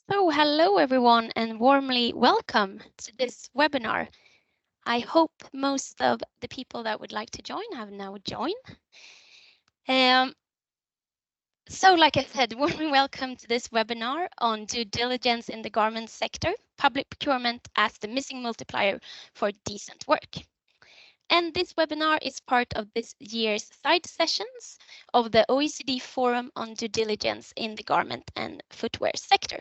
So hello everyone and warmly welcome to this webinar. I hope most of the people that would like to join have now joined. So like I said, warmly welcome to this webinar on due diligence in the garment sector, public procurement as the missing multiplier for decent work. And this webinar is part of this year's side sessions of the OECD Forum on Due Diligence in the Garment and Footwear sector.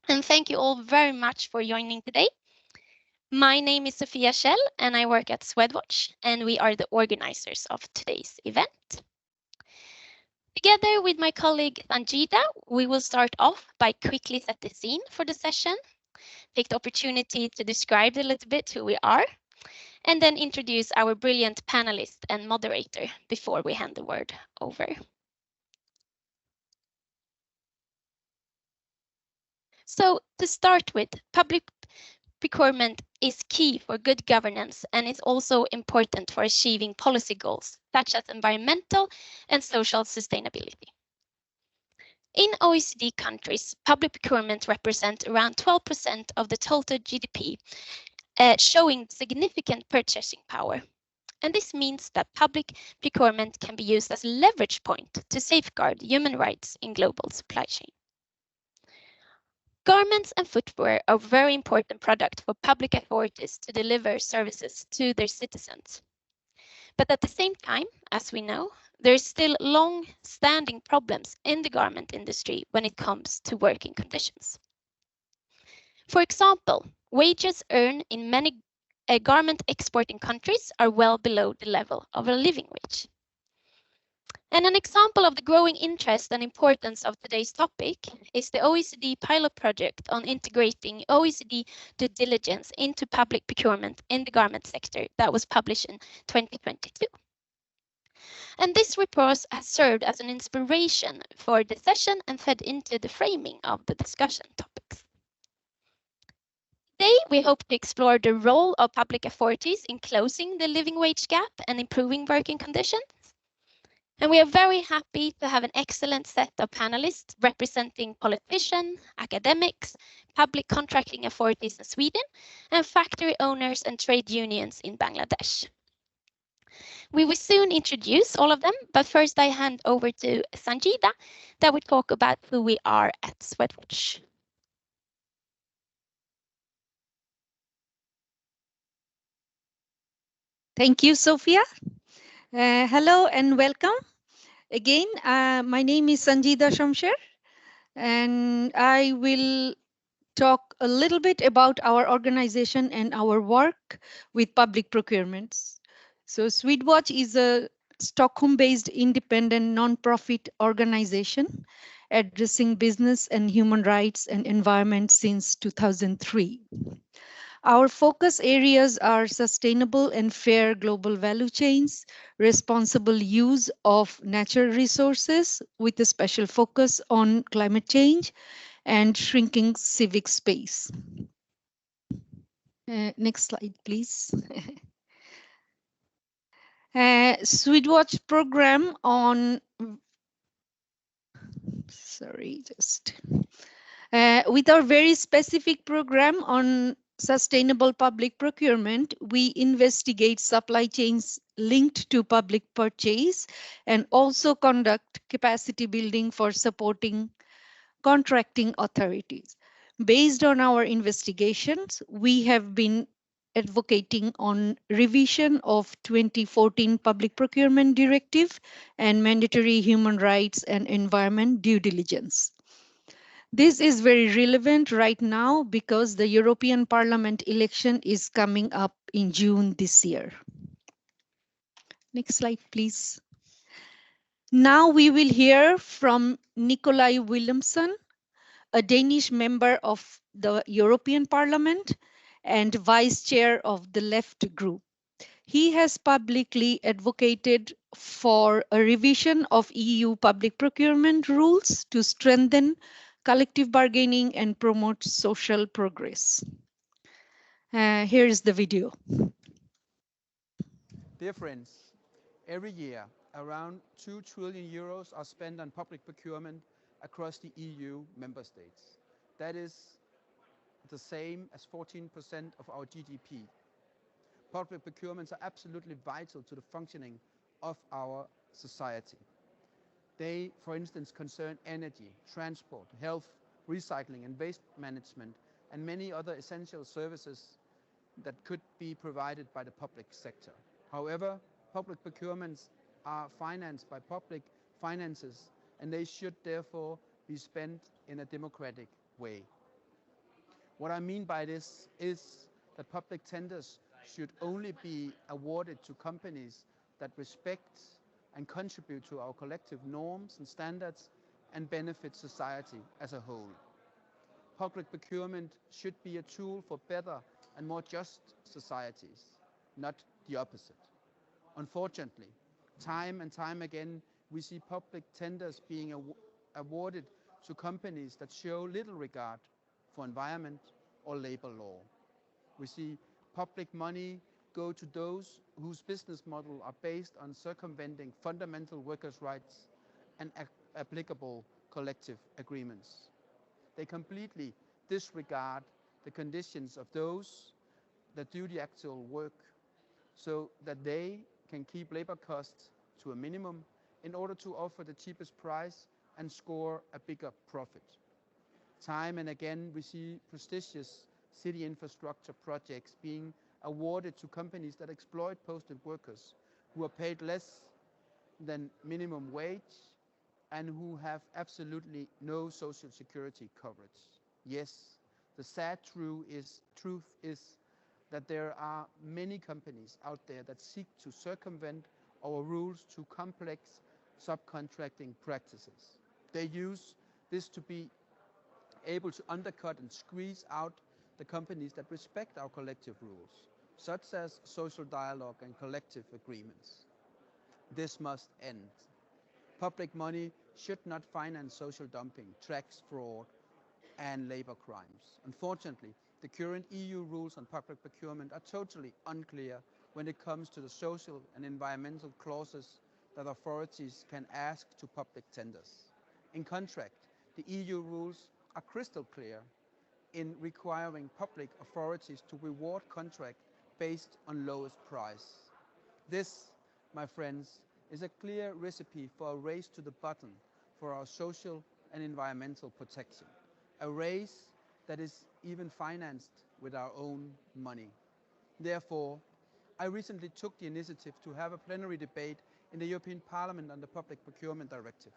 And thank you all very much for joining today. My name is Sofia Schell and I work at Swedwatch, and we are the organizers of today's event. Together with my colleague Sanjida, we will start off by quickly set the scene for the session, take the opportunity to describe a little bit who we are, and then introduce our brilliant panelist and moderator before we hand the word over. So to start with, public procurement is key for good governance and is also important for achieving policy goals such as environmental and social sustainability. In OECD countries, public procurement represents around 12% of the total GDP, showing significant purchasing power. And this means that public procurement can be used as a leverage point to safeguard human rights in global supply chain. Garments and footwear are a very important product for public authorities to deliver services to their citizens. But at the same time, as we know, there is still long-standing problems in the garment industry when it comes to working conditions. For example, wages earned in many garment exporting countries are well below the level of a living wage. And an example of the growing interest and importance of today's topic is the OECD pilot project on integrating OECD due diligence into public procurement in the garment sector that was published in 2022. And this report has served as an inspiration for the session and fed into the framing of the discussion topics. Today, we hope to explore the role of public authorities in closing the living wage gap and improving working conditions. And we are very happy to have an excellent set of panelists representing politicians, academics, public contracting authorities in Sweden, and factory owners and trade unions in Bangladesh. We will soon introduce all of them, but first I hand over to Sanjida that will talk about who we are at Swedwatch. Thank you, Sophia. Hello and welcome. Again, my name is Sanjida Shamsher, and I will talk a little bit about our organization and our work with public procurements. So Swedwatch is a Stockholm-based independent non-profit organization addressing business and human rights and environment since 2003. Our focus areas are sustainable and fair global value chains, responsible use of natural resources with a special focus on climate change, and shrinking civic space. Next slide, please. Swedwatch program on, with our very specific program on sustainable public procurement, we investigate supply chains linked to public purchase and also conduct capacity building for supporting contracting authorities. Based on our investigations, we have been advocating on revision of 2014 Public Procurement Directive and mandatory human rights and environment due diligence. This is very relevant right now because the European Parliament election is coming up in June this year. Next slide, please. Now we will hear from Nikolai Willumsen, a Danish member of the European Parliament and vice chair of the Left Group. He has publicly advocated for a revision of EU public procurement rules to strengthen collective bargaining and promote social progress. Here is the video. Dear friends, every year around 2 trillion euros are spent on public procurement across the EU member states. That is the same as 14% of our GDP. Public procurements are absolutely vital to the functioning of our society. They, for instance, concern energy, transport, health, recycling and waste management, and many other essential services that could be provided by the public sector. However, public procurements are financed by public finances, and they should therefore be spent in a democratic way. What I mean by this is that public tenders should only be awarded to companies that respect and contribute to our collective norms and standards and benefit society as a whole. Public procurement should be a tool for better and more just societies, not the opposite. Unfortunately, time and time again, we see public tenders being awarded to companies that show little regard for environment or labor law. We see public money go to those whose business model are based on circumventing fundamental workers' rights and applicable collective agreements. They completely disregard the conditions of those that do the actual work so that they can keep labor costs to a minimum in order to offer the cheapest price and score a bigger profit. Time and again, we see prestigious city infrastructure projects being awarded to companies that exploit posted workers who are paid less than minimum wage and who have absolutely no social security coverage. Yes, the sad truth is that there are many companies out there that seek to circumvent our rules through complex subcontracting practices. They use this to be able to undercut and squeeze out the companies that respect our collective rules, such as social dialogue and collective agreements. This must end. Public money should not finance social dumping, tax fraud, and labor crimes. Unfortunately, the current EU rules on public procurement are totally unclear when it comes to the social and environmental clauses that authorities can ask to public tenders. In contrast, the EU rules are crystal clear in requiring public authorities to reward contract based on lowest price. This, my friends, is a clear recipe for a race to the bottom for our social and environmental protection. A race that is even financed with our own money. Therefore, I recently took the initiative to have a plenary debate in the European Parliament on the Public Procurement Directive.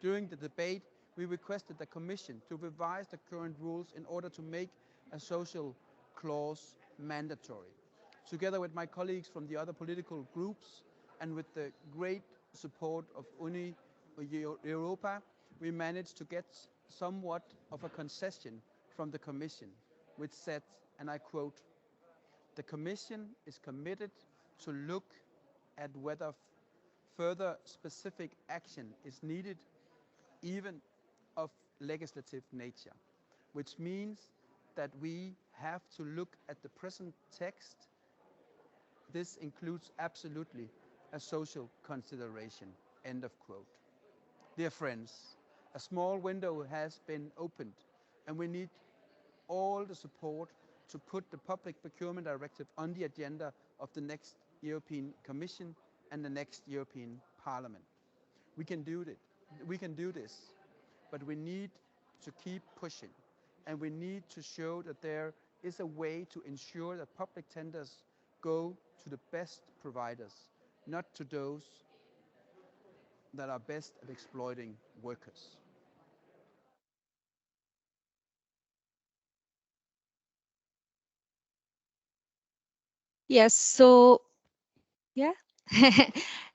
During the debate, we requested the Commission to revise the current rules in order to make a social clause mandatory. Together with my colleagues from the other political groups and with the great support of Europa, we managed to get somewhat of a concession from the Commission, which said, and I quote, "The Commission is committed to look at whether further specific action is needed, even of legislative nature," which means that we have to look at the present text. This includes absolutely a social consideration, end of quote. Dear friends, a small window has been opened and we need all the support to put the Public Procurement Directive on the agenda of the next European Commission and the next European Parliament. We can do this, but we need to keep pushing, and we need to show that there is a way to ensure that public tenders go to the best providers, not to those that are best at exploiting workers. Yes, so yeah.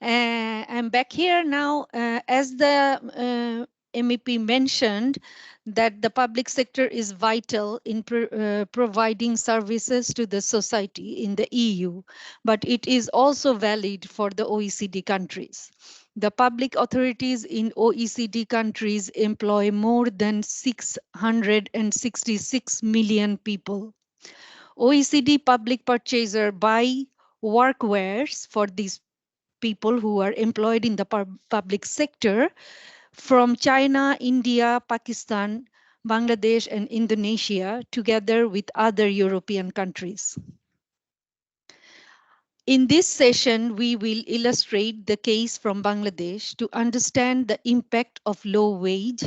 I'm back here now. As the MEP mentioned, that the public sector is vital in providing services to the society in the EU, but it is also valid for the OECD countries. The public authorities in OECD countries employ more than 666 million people. OECD public purchaser buy workwares for these people who are employed in the public sector from China, India, Pakistan, Bangladesh, and Indonesia, together with other European countries. In this session, we will illustrate the case from Bangladesh to understand the impact of low wage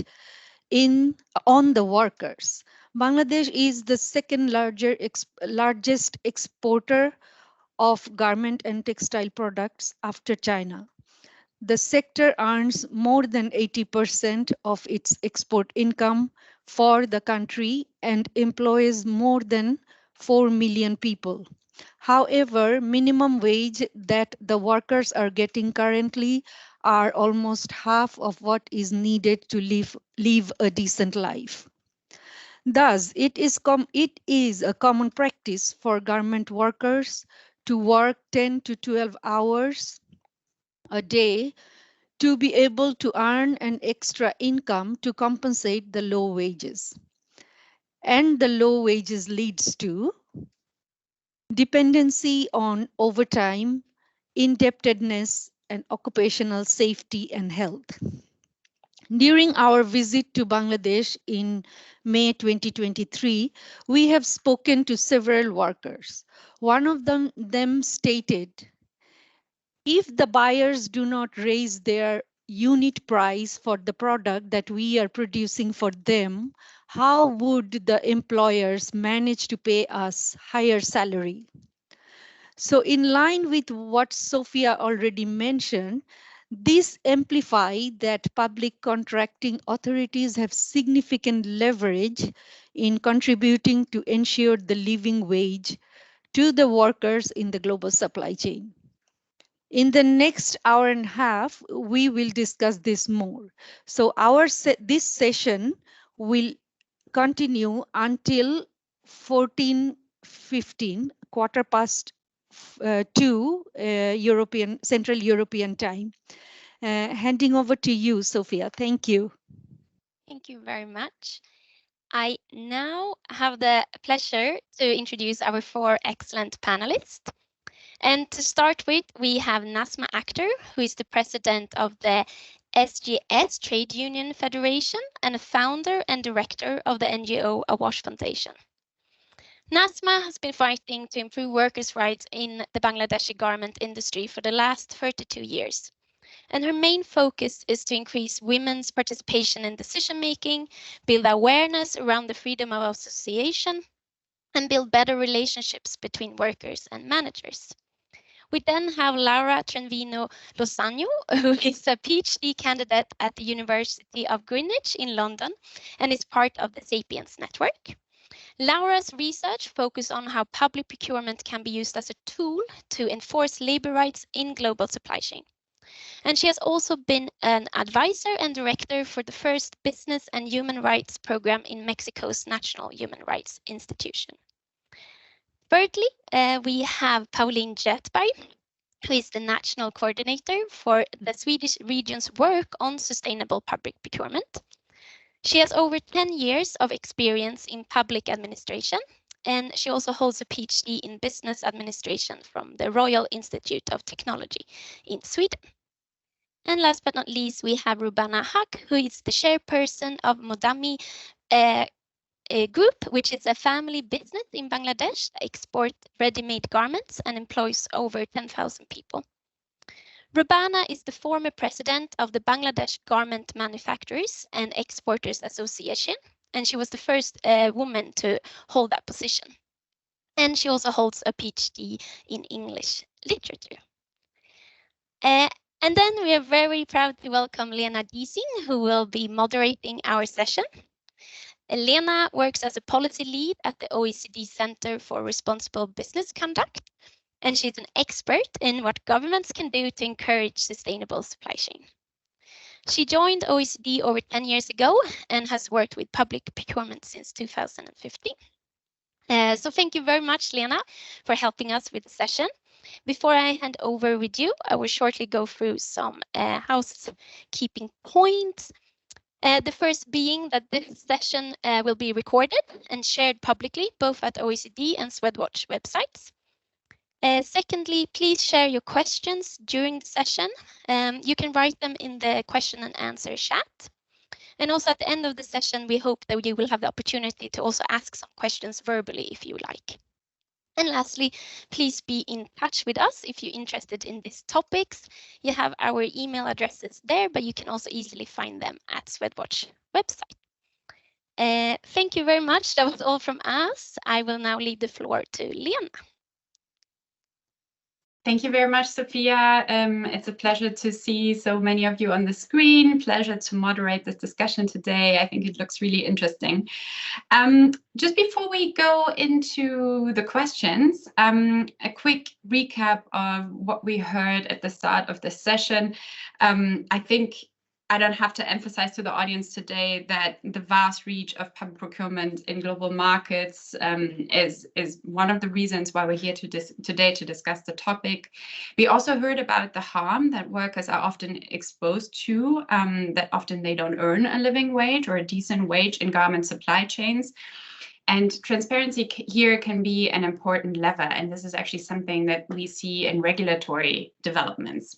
on the workers. Bangladesh is the second largest exporter of garment and textile products after China. The sector earns more than 80% of its export income for the country and employs more than 4 million people. However, minimum wage that the workers are getting currently are almost half of what is needed to live a decent life. Thus, it is a common practice for garment workers to work 10 to 12 hours a day to be able to earn an extra income to compensate the low wages. And the low wages leads to dependency on overtime, indebtedness, and occupational safety and health. During our visit to Bangladesh in May 2023, we have spoken to several workers. One of them stated, if the buyers do not raise their unit price for the product that we are producing for them, how would the employers manage to pay us higher salary? So in line with what Sophia already mentioned, this amplifies that public contracting authorities have significant leverage in contributing to ensure the living wage to the workers in the global supply chain. In the next hour and a half, we will discuss this more. So this session will continue until 14:15, quarter past 2 Central European time. Handing over to you, Sophia. Thank you. Thank you very much. I now have the pleasure to introduce our 4 excellent panelists. And to start with, we have Nazma Akhter, who is the president of the SGS Trade Union Federation and a founder and director of the NGO Awash Foundation. Nazma has been fighting to improve workers' rights in the Bangladeshi garment industry for the last 32 years. And her main focus is to increase women's participation in decision-making, build awareness around the freedom of association, and build better relationships between workers and managers. We then have Laura Trenvino Lozano, who is a PhD candidate at the University of Greenwich in London and is part of the Sapiens Network. Laura's research focuses on how public procurement can be used as a tool to enforce labor rights in global supply chain. And she has also been an advisor and director for the first business and human rights program in Mexico's National Human Rights Institution. Thirdly, we have Pauline Göthberg, who is the national coordinator for the Swedish region's work on sustainable public procurement. She has over 10 years of experience in public administration, and she also holds a PhD in business administration from the Royal Institute of Technology in Sweden. And last but not least, we have Rubana Haq, who is the chairperson of Modami Group, which is a family business in Bangladesh that exports ready-made garments and employs over 10,000 people. Rubana is the former president of the Bangladesh Garment Manufacturers and Exporters Association, and she was the first woman to hold that position. And she also holds a PhD in English literature. And then we are very proud to welcome Lena Giesing, who will be moderating our session. Lena works as a policy lead at the OECD Center for Responsible Business Conduct, and she's an expert in what governments can do to encourage sustainable supply chain. She joined OECD over 10 years ago and has worked with public procurement since 2015. So thank you very much, Lena, for helping us with the session. Before I hand over with you, I will shortly go through some housekeeping points. The first being that this session will be recorded and shared publicly, both at OECD and Swedwatch websites. Secondly, please share your questions during the session. You can write them in the question and answer chat. And also at the end of the session, we hope that you will have the opportunity to also ask some questions verbally if you like. And lastly, please be in touch with us if you're interested in these topics. You have our email addresses there, but you can also easily find them at Swedwatch website. Thank you very much. That was all from us. I will now leave the floor to Lena. Thank you very much, Sophia. It's a pleasure to see so many of you on the screen. Pleasure to moderate this discussion today. I think it looks really interesting. Just before we go into the questions, a quick recap of what we heard at the start of this session. I think I don't have to emphasize to the audience today that the vast reach of public procurement in global markets is one of the reasons why we're here today to discuss the topic. We also heard about the harm that workers are often exposed to, that often they don't earn a living wage or a decent wage in garment supply chains. And transparency here can be an important lever, and this is actually something that we see in regulatory developments.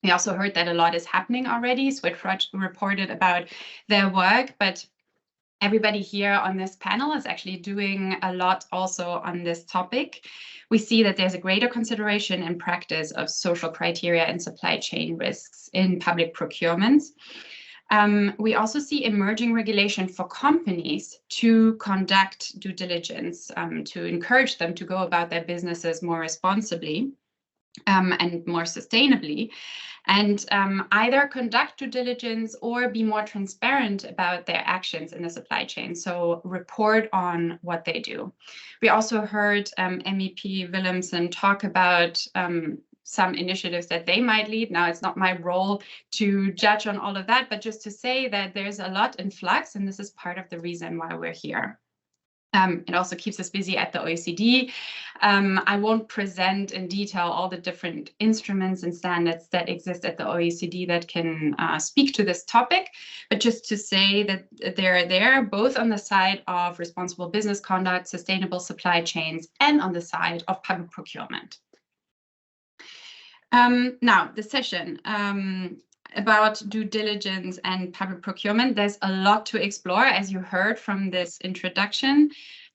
We also heard that a lot is happening already. Swedwatch reported about their work, but everybody here on this panel is actually doing a lot also on this topic. We see that there's a greater consideration in practice of social criteria and supply chain risks in public procurement. We also see emerging regulation for companies to conduct due diligence, to encourage them to go about their businesses more responsibly and more sustainably, and either conduct due diligence or be more transparent about their actions in the supply chain, so report on what they do. We also heard MEP Willemsen talk about some initiatives that they might lead. Now, it's not my role to judge on all of that, but just to say that there's a lot in flux, and this is part of the reason why we're here. It also keeps us busy at the OECD. I won't present in detail all the different instruments and standards that exist at the OECD that can speak to this topic, but just to say that they're there both on the side of responsible business conduct, sustainable supply chains, and on the side of public procurement. Now, the session. About due diligence and public procurement, there's a lot to explore, as you heard from this introduction,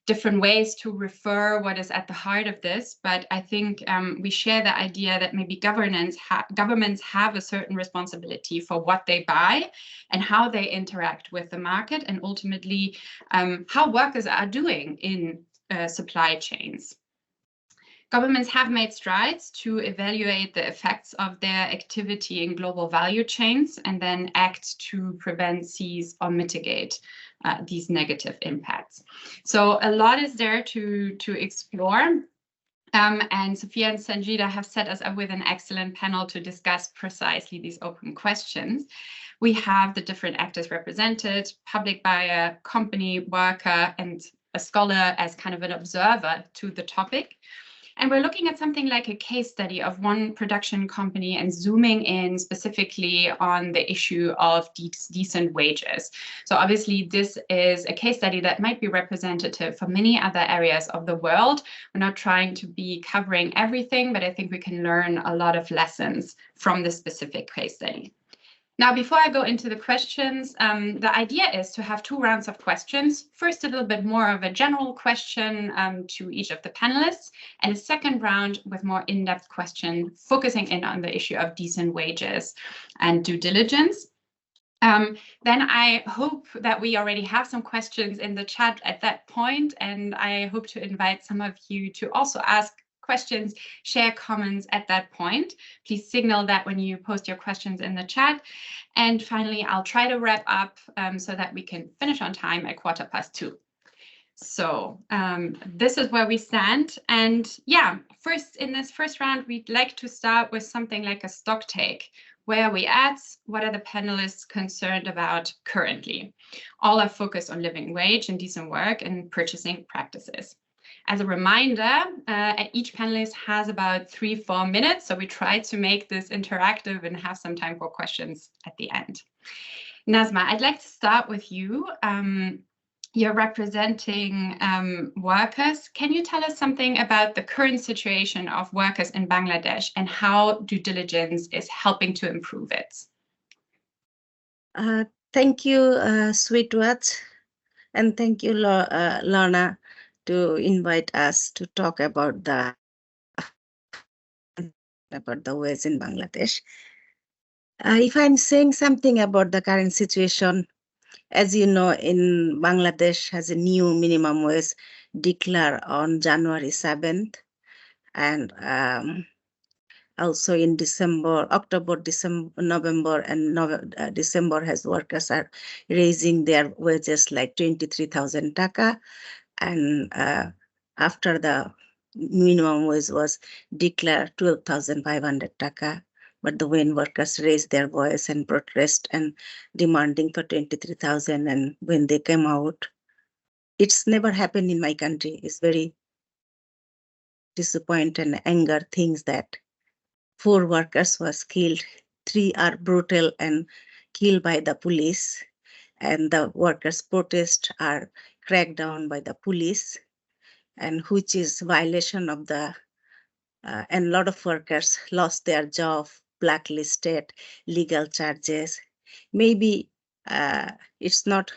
different ways to refer what is at the heart of this. But I think we share the idea that maybe governments have a certain responsibility for what they buy and how they interact with the market, and ultimately how workers are doing in supply chains. Governments have made strides to evaluate the effects of their activity in global value chains and then act to prevent, seize, or mitigate these negative impacts. So a lot is there to explore. And Sophia and Sanjida have set us up with an excellent panel to discuss precisely these open questions. We have the different actors represented, public buyer, company, worker, and a scholar as kind of an observer to the topic. And we're looking at something like a case study of one production company and zooming in specifically on the issue of decent wages. So obviously this is a case study that might be representative for many other areas of the world. We're not trying to be covering everything, but I think we can learn a lot of lessons from this specific case study. Now, before I go into the questions, the idea is to have 2 rounds of questions. First, a little bit more of a general question to each of the panelists, and a second round with more in-depth question focusing in on the issue of decent wages and due diligence. Then I hope that we already have some questions in the chat at that point, and I hope to invite some of you to also ask questions, share comments at that point. Please signal that when you post your questions in the chat. And finally, I'll try to wrap up so that we can finish on time at 2:15. So this is where we stand. And yeah, first in this first round, we'd like to start with something like a stock take. Where are we at? What are the panelists concerned about currently? All are focused on living wage and decent work and purchasing practices. As a reminder, each panelist has about 3-4 minutes, so we try to make this interactive and have some time for questions at the end. Nazma, I'd like to start with you. You're representing workers. Can you tell us something about the current situation of workers in Bangladesh and how due diligence is helping to improve it? Thank you, Sweetwatch, and thank you, Lorna, to invite us to talk about the about the ways in Bangladesh. If I'm saying something about the current situation, as you know, in Bangladesh has a new minimum wage declared on January 7th, and also in December, October, December, November, and December has workers are raising their wages like 23,000 taka, and after the minimum wage was declared 12,500 taka. But the when workers raised their voice and protest and demanding for 23,000, and when they came out, it's never happened in my country. It's very disappointing and anger things that 4 workers was killed, 3 are brutal and killed by the police, and the workers' protest are cracked down by the police, and which is violation of the and a lot of workers lost their job, blacklisted, legal charges. Maybe it's not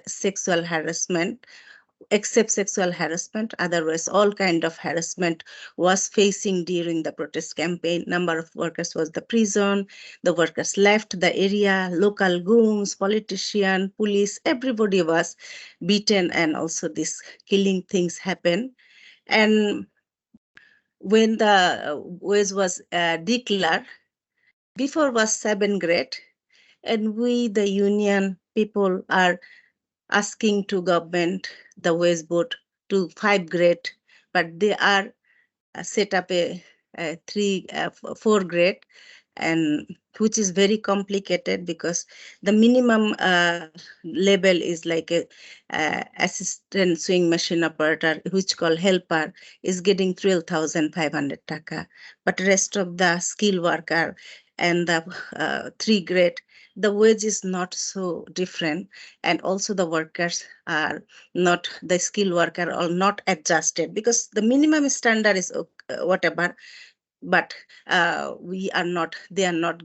sexual harassment, except sexual harassment. Otherwise, all kind of harassment was facing during the protest campaign. Number of workers was the prison. The workers left the area. Local goons, politician, police, everybody was beaten, and also this killing things happen. And when the wage was declared, before was 7 grade, and we, the union people, are asking to government the wage board to 5 grade, but they are set up a 4 grade, and which is very complicated because the minimum level is like a assistant sewing machine operator, which called helper, is getting 12,500 taka, but rest of the skill worker and the 3 grade, the wage is not so different, and also the workers are not, the skill worker are not adjusted because the minimum standard is whatever, but we are not, they are not,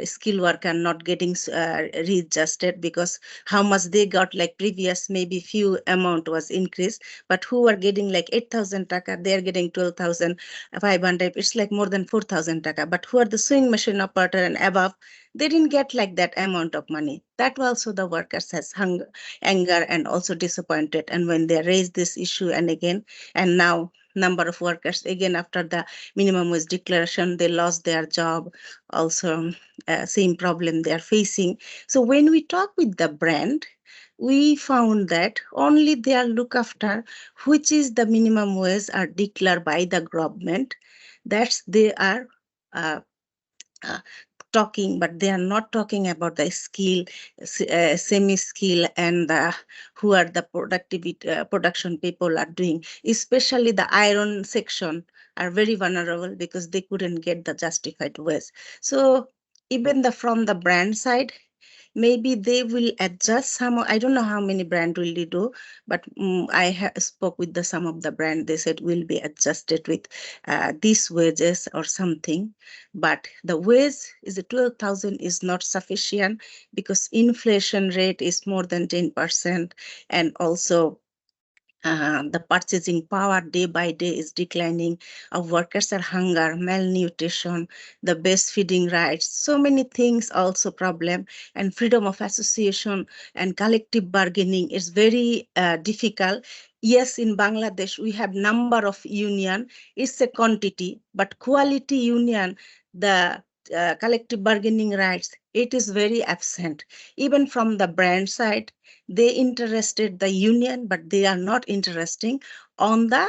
skill worker not getting readjusted because how much they got, like previous maybe few amount was increased, but who are getting like 8,000 taka, they are getting 12,500, it's like more than 4,000 taka, but who are the sewing machine operator and above, they didn't get like that amount of money. That also the workers has anger and also disappointed, and when they raise this issue and again, and now number of workers again after the minimum wage declaration, they lost their job, also same problem they are facing. So when we talk with the brand, we found that only they are look after which is the minimum wage are declared by the government, that's they are uh, talking, but they are not talking about the skill, semi-skill, and who are the productivity production people are doing, especially the iron section are very vulnerable because they couldn't get the justified wage. So even from the brand side, maybe they will adjust some. I don't know how many brand will they do, but I spoke with some of the brand. They said will be adjusted with these wages or something. But the wage is 12,000 is not sufficient because inflation rate is more than 10%, and also the purchasing power day by day is declining. Our workers are hunger, malnutrition, the breastfeeding rights, so many things also problem, and freedom of association and collective bargaining is very difficult. Yes, in Bangladesh, we have number of union, it's a quantity, but quality union, the collective bargaining rights, it is very absent. Even from the brand side, they interested the union, but they are not interesting on the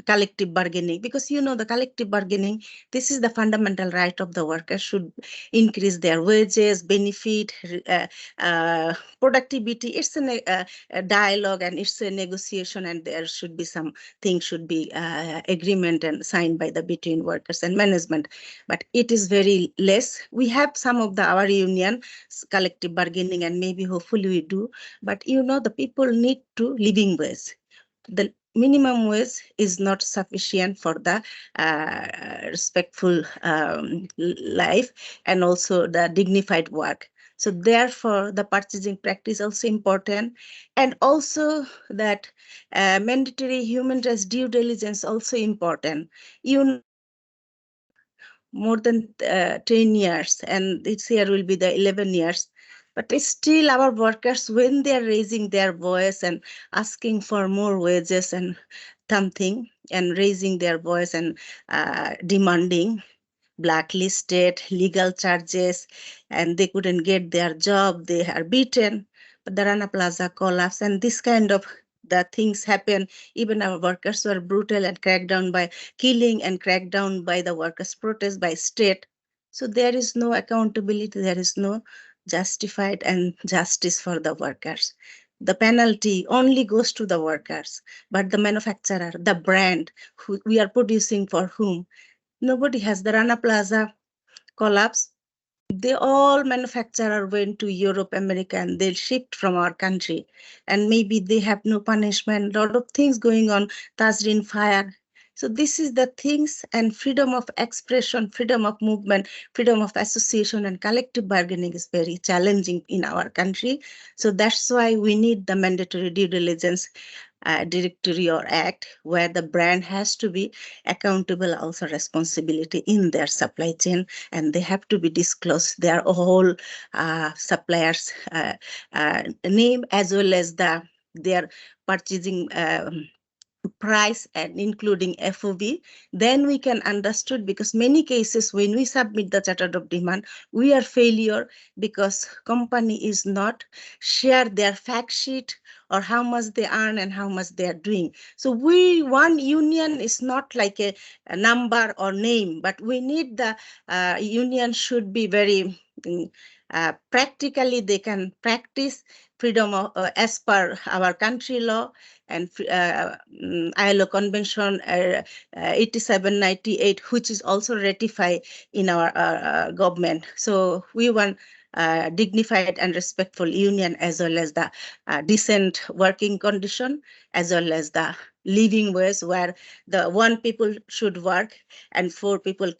collective bargaining, because you know the collective bargaining, this is the fundamental right of the workers, should increase their wages, benefit, productivity. It's a dialogue and it's a negotiation, and there should be some things should be agreement and signed by the between workers and management, but it is very less. We have some of our union collective bargaining, and maybe hopefully we do, but you know the people need to living wage. The minimum wage is not sufficient for the respectful life and also the dignified work. So therefore, the purchasing practice also important, and also that mandatory human rights due diligence also important. You know, more than 10 years, and this year will be the 11 years. But still our workers, when they are raising their voice and asking for more wages and something, and raising their voice and demanding, blacklisted, legal charges, and they couldn't get their job, they are beaten. But the Rana Plaza collapse, and this kind of the things happen. Even our workers were brutal and cracked down by killing and cracked down by the workers' protest by state. So there is no accountability, there is no justified and justice for the workers. The penalty only goes to the workers, but the manufacturer, the brand, who we are producing for whom? Nobody has. The Rana Plaza collapse. They all manufacturer went to Europe, America, and they shipped from our country. And maybe they have no punishment, a lot of things going on, Tajrin fire. So this is the things, and freedom of expression, freedom of movement, freedom of association and collective bargaining is very challenging in our country. So that's why we need the mandatory due diligence directory or act, where the brand has to be accountable, also responsibility in their supply chain, and they have to be disclosed their whole suppliers name, as well as their purchasing price and including FOB. Then we can understood, because many cases when we submit the charter of demand, we are failure because company is not share their fact sheet or how much they earn and how much they are doing. So one union is not like a number or name, but we need the union should be very practically they can practice freedom of, as per our country law and ILO Convention 8798, which is also ratified in our government. So we want dignified and respectful union, as well as the decent working condition, as well as the living ways, where the one people should work and four people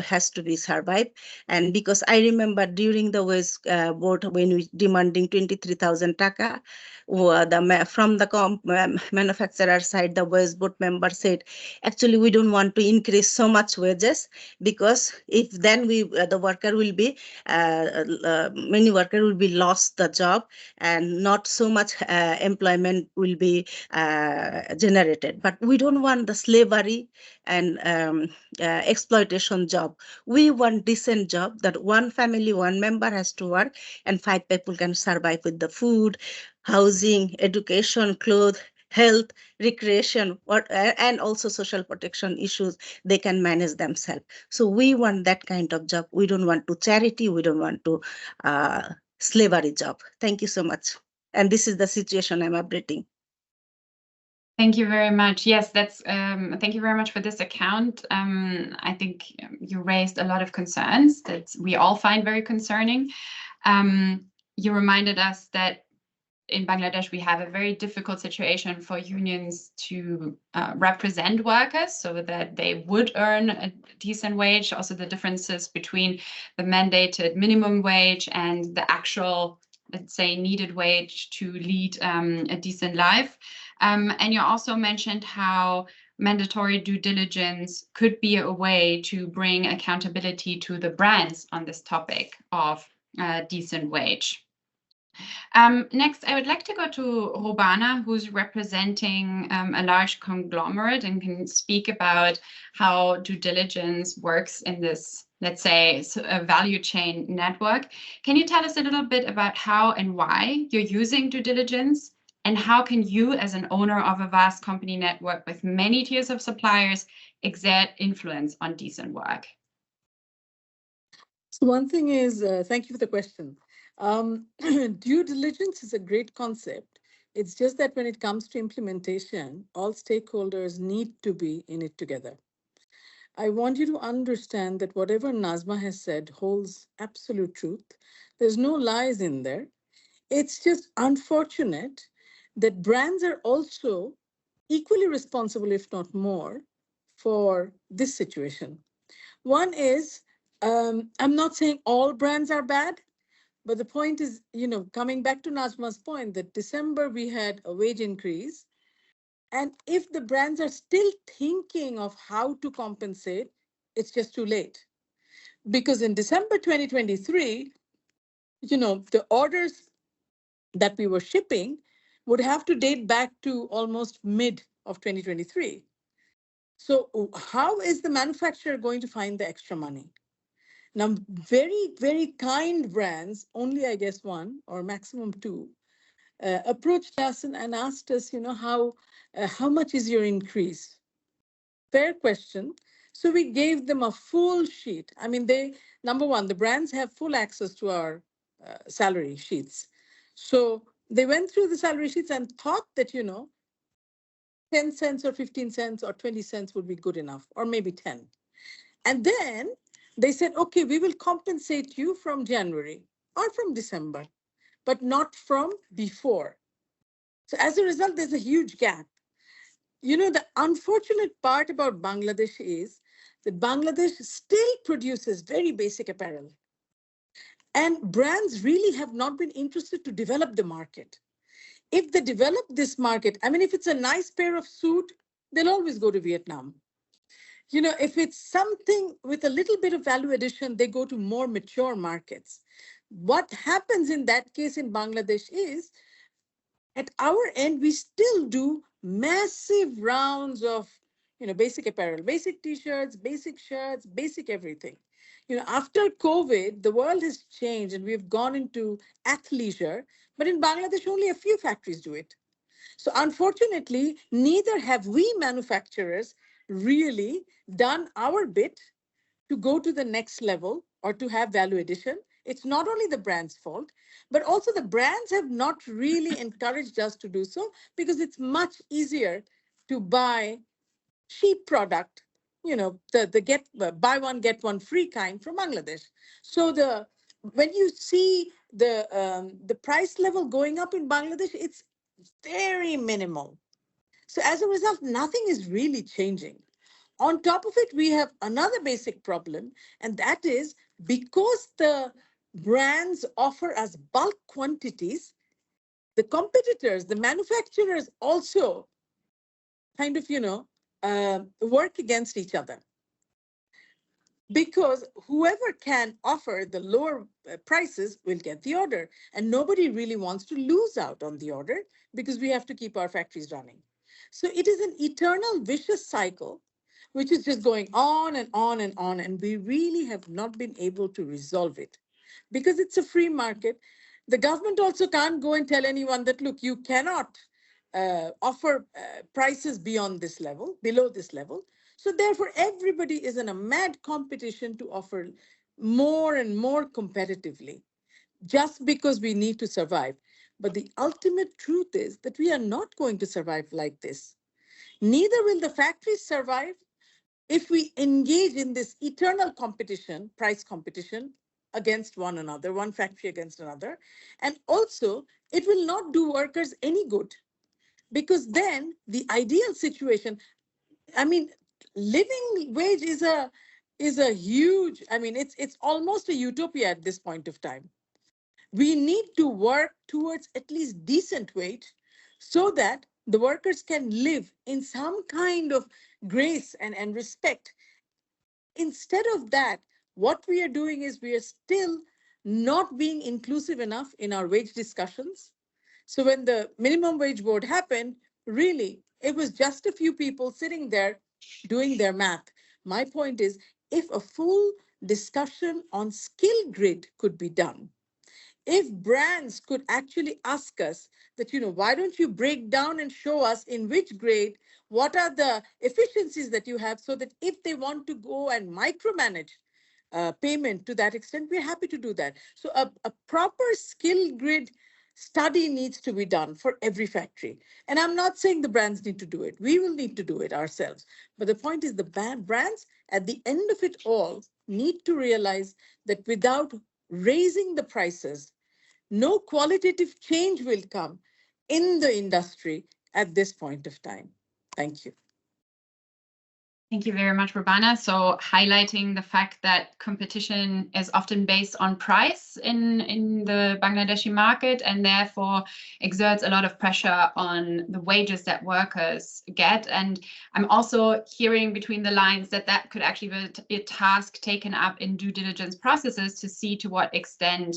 has to be survived. And because I remember during the wage board, when we demanding 23,000 taka, from the manufacturer side, the wage board member said, actually we don't want to increase so much wages, because if then we the worker will be many worker will be lost the job, and not so much employment will be generated. But we don't want the slavery and exploitation job. We want decent job, that one family, one member has to work and 5 people can survive with the food, housing, education, clothes, health, recreation, and also social protection issues, they can manage themselves. So we want that kind of job. We don't want to charity. We don't want to slavery job. Thank you so much. And this is the situation I'm updating. Thank you very much. Yes, that's. Thank you very much for this account. I think you raised a lot of concerns that we all find very concerning. You reminded us that in Bangladesh, we have a very difficult situation for unions to represent workers so that they would earn a decent wage. Also, the differences between the mandated minimum wage and the actual, let's say, needed wage to lead a decent life. And you also mentioned how mandatory due diligence could be a way to bring accountability to the brands on this topic of decent wage. Next, I would like to go to Robana, who's representing a large conglomerate and can speak about how due diligence works in this, let's say, a value chain network. Can you tell us a little bit about how and why you're using due diligence, and how can you, as an owner of a vast company network with many tiers of suppliers, exert influence on decent work? So one thing is, thank you for the question. Due diligence is a great concept. It's just that when it comes to implementation, all stakeholders need to be in it together. I want you to understand that whatever Nazma has said holds absolute truth. There's no lies in there. It's just unfortunate that brands are also equally responsible, if not more, for this situation. One is, I'm not saying all brands are bad, But the point is, coming back to Najma's point, that December we had a wage increase. And if the brands are still thinking of how to compensate, it's just too late. Because in December 2023, the orders that we were shipping would have to date back to almost mid of 2023. So how is the manufacturer going to find the extra money? Now, very, very kind brands, only I guess one or maximum two, approached us and asked us, how much is your increase? Fair question. So we gave them a full sheet. I mean, number one, the brands have full access to our salary sheets. So they went through the salary sheets and thought that, 10 cents or 15 cents or 20 cents would be good enough, or maybe 10. And then they said, okay, we will compensate you from January or from December, but not from before. So as a result, there's a huge gap. The unfortunate part about Bangladesh is that Bangladesh still produces very basic apparel. And brands really have not been interested to develop the market. If they develop this market, I mean, if it's a nice pair of suit, they'll always go to Vietnam. If it's something with a little bit of value addition, they go to more mature markets. What happens in that case in Bangladesh is, at our end, we still do massive rounds of, basic apparel, basic t-shirts, basic shirts, basic everything. After COVID, the world has changed and we've gone into athleisure, but in Bangladesh, only a few factories do it. So unfortunately, neither have we manufacturers really done our bit to go to the next level or to have value addition. It's not only the brand's fault, but also the brands have not really encouraged us to do so, because it's much easier to buy cheap product, the get buy one get one free kind from Bangladesh. So when you see the price level going up in Bangladesh, it's very minimal. So as a result, nothing is really changing. On top of it, we have another basic problem, and that is, because the brands offer us bulk quantities, the competitors, the manufacturers also kind of, work against each other. Because whoever can offer the lower prices will get the order. And nobody really wants to lose out on the order, because we have to keep our factories running. So it is an eternal vicious cycle, which is just going on and on and on. And we really have not been able to resolve it, because it's a free market. The government also can't go and tell anyone that, look, you cannot offer prices beyond this level, below this level. So therefore, everybody is in a mad competition to offer more and more competitively, just because we need to survive. But the ultimate truth is that we are not going to survive like this. Neither will the factories survive if we engage in this eternal competition, price competition, against one another, one factory against another. And also, it will not do workers any good, because then the ideal situation, I mean, living wage is a huge, I mean, it's almost a utopia at this point of time. We need to work towards at least decent wage, so that the workers can live in some kind of grace and respect. Instead of that, what we are doing is, we are still not being inclusive enough in our wage discussions. So when the minimum wage board happened, really, it was just a few people sitting there doing their math. My point is, if a full discussion on skill grid could be done, if brands could actually ask us that, why don't you break down and show us in which grade, what are the efficiencies that you have, so that if they want to go and micromanage payment to that extent, we're happy to do that. So a proper skill grid study needs to be done for every factory. And I'm not saying the brands need to do it. We will need to do it ourselves. But the point is, the brands, at the end of it all, need to realize that without raising the prices, no qualitative change will come in the industry at this point of time. Thank you. Thank you very much, Rubana. So highlighting the fact that competition is often based on price in the Bangladeshi market, and therefore exerts a lot of pressure on the wages that workers get. And I'm also hearing between the lines that that could actually be a task taken up in due diligence processes to see to what extent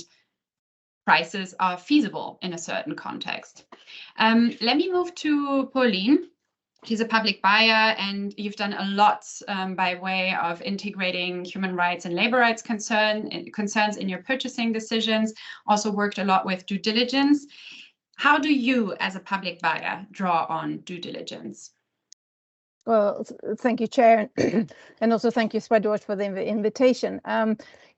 prices are feasible in a certain context. Let me move to Pauline. She's a public buyer, and you've done a lot by way of integrating human rights and labor rights concerns in your purchasing decisions, also worked a lot with due diligence. How do you, as a public buyer, draw on due diligence? Well, thank you, Chair, and also thank you, Swedwatch, for the invitation.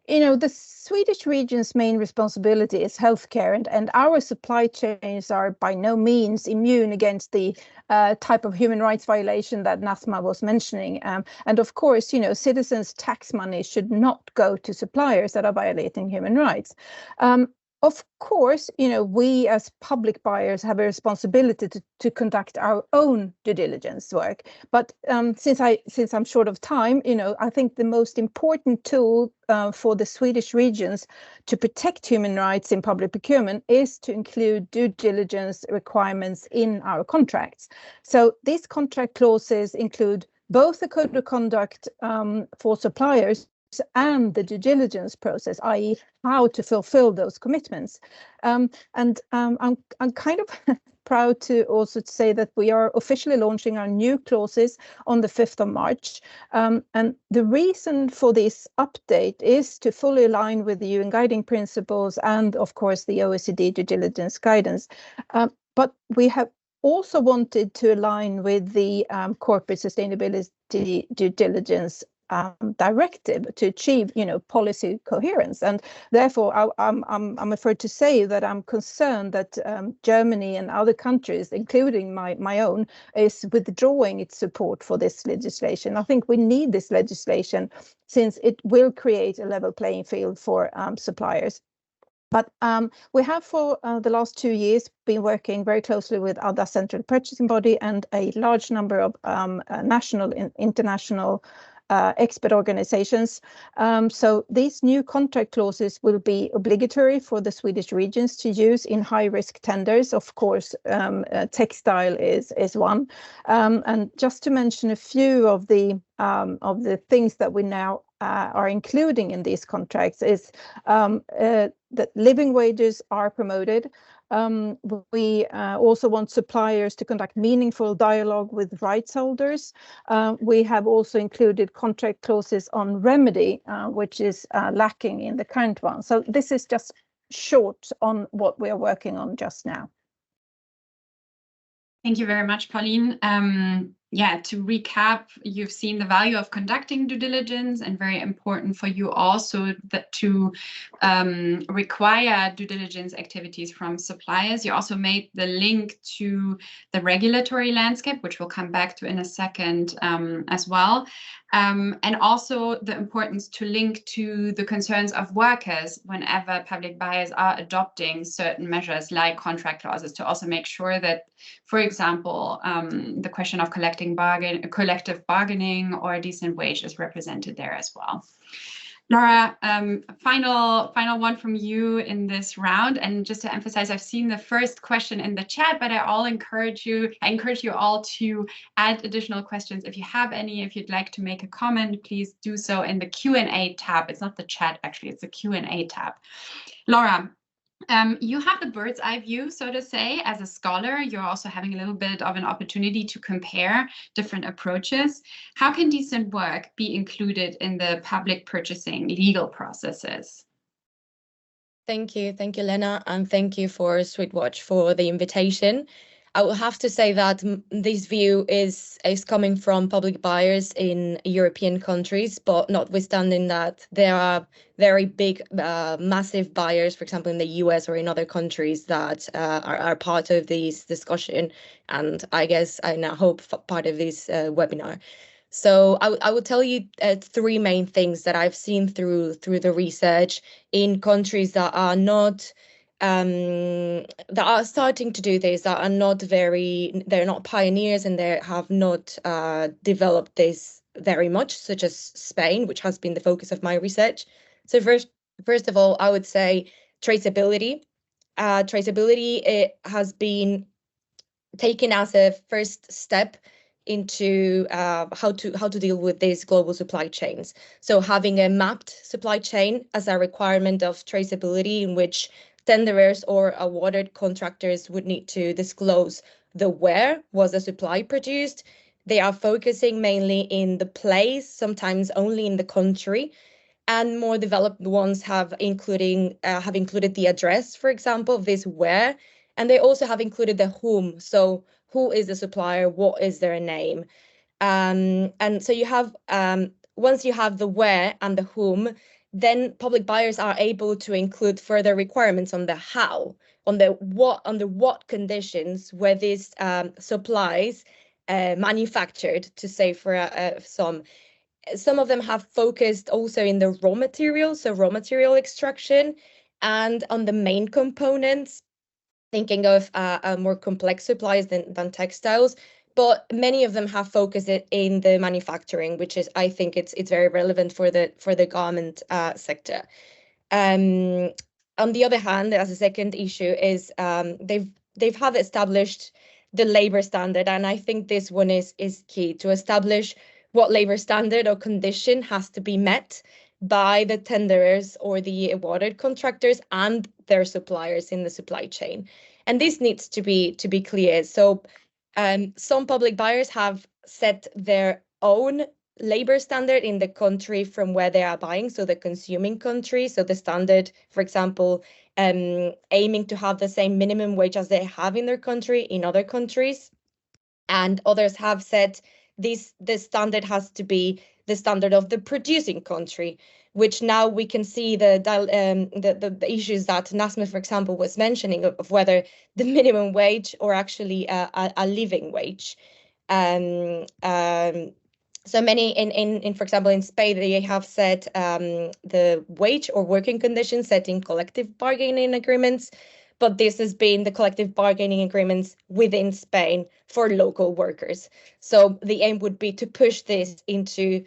You know, the Swedish region's main responsibility is healthcare, and our supply chains are by no means immune against the type of human rights violation that Nazma was mentioning. And of course, you know, citizens' tax money should not go to suppliers that are violating human rights. Of course, you know, we as public buyers have a responsibility to conduct our own due diligence work. But since I'm short of time, you know, I think the most important tool for the Swedish regions to protect human rights in public procurement is to include due diligence requirements in our contracts. So these contract clauses include both the code of conduct for suppliers and the due diligence process, i.e. how to fulfill those commitments. I'm kind of proud to also say that we are officially launching our new clauses on the 5th of March. And the reason for this update is to fully align with the UN guiding principles and, of course, the OECD due diligence guidance. But we have also wanted to align with the corporate sustainability due diligence directive to achieve, you know, policy coherence, and therefore I'm afraid to say that I'm concerned that Germany and other countries, including my own, is withdrawing its support for this legislation. I think we need this legislation since it will create a level playing field for suppliers. But we have for the last 2 years been working very closely with other central purchasing body and a large number of national and international expert organizations. So these new contract clauses will be obligatory for the Swedish regions to use in high-risk tenders. Of course, textile is one. And just to mention a few of the things that we now are including in these contracts is that living wages are promoted. We also want suppliers to conduct meaningful dialogue with rights holders. We have also included contract clauses on remedy, which is lacking in the current one. So this is just short on what we are working on just now. Thank you very much, Pauline. Yeah, to recap, you've seen the value of conducting due diligence, and very important for you also that to require due diligence activities from suppliers. You also made the link to the regulatory landscape, which we'll come back to in a second as well. And also the importance to link to the concerns of workers whenever public buyers are adopting certain measures like contract clauses, to also make sure that, for example, the question of collective bargaining or a decent wage is represented there as well. Laura, final one from you in this round. And just to emphasize, I've seen the first question in the chat, but I encourage you all to add additional questions. If you have any, if you'd like to make a comment, please do so in the Q&A tab. It's not the chat, actually, it's the Q&A tab. Laura, you have the bird's eye view, so to say. As a scholar, you're also having a little bit of an opportunity to compare different approaches. How can decent work be included in the public purchasing legal processes? Thank you, Lena, and thank you for Swedwatch for the invitation. I will have to say that this view is coming from public buyers in European countries, but notwithstanding that, there are very big, massive buyers, for example, in the US or in other countries that are part of this discussion, and I guess I now hope part of this webinar. So I will tell you 3 main things that I've seen through the research in countries that are not that are starting to do this, that are not they're not pioneers, and they have not developed this very much, such as Spain, which has been the focus of my research. So first of all, I would say traceability. Traceability, it has been taken as a first step into how to deal with these global supply chains. So having a mapped supply chain as a requirement of traceability, in which tenderers or awarded contractors would need to disclose the where was the supply produced. They are focusing mainly in the place, sometimes only in the country, and more developed ones have included the address, for example, of this where, and they also have included the whom. So who is the supplier? What is their name? And so you have once you have the where and the whom, then public buyers are able to include further requirements on the how, on the what, under what conditions were these supplies manufactured, to say for some of them have focused also in the raw materials, so raw material extraction, and on the main components, thinking of more complex supplies than textiles. But many of them have focused it in the manufacturing, which is, I think, it's very relevant for the garment sector. On the other hand, as a second issue is they've have established the labor standard, and I think this one is key to establish what labor standard or condition has to be met by the tenderers or the awarded contractors and their suppliers in the supply chain. And this needs to be clear. So some public buyers have set their own labor standard in the country from where they are buying, so the consuming country. So the standard, for example, aiming to have the same minimum wage as they have in their country in other countries. And others have said this standard has to be the standard of the producing country, which now we can see the issues that Nasma, for example, was mentioning of whether the minimum wage or actually a living wage. So many in for example, in Spain, they have set the wage or working conditions set in collective bargaining agreements, but this has been the collective bargaining agreements within Spain for local workers. So the aim would be to push this into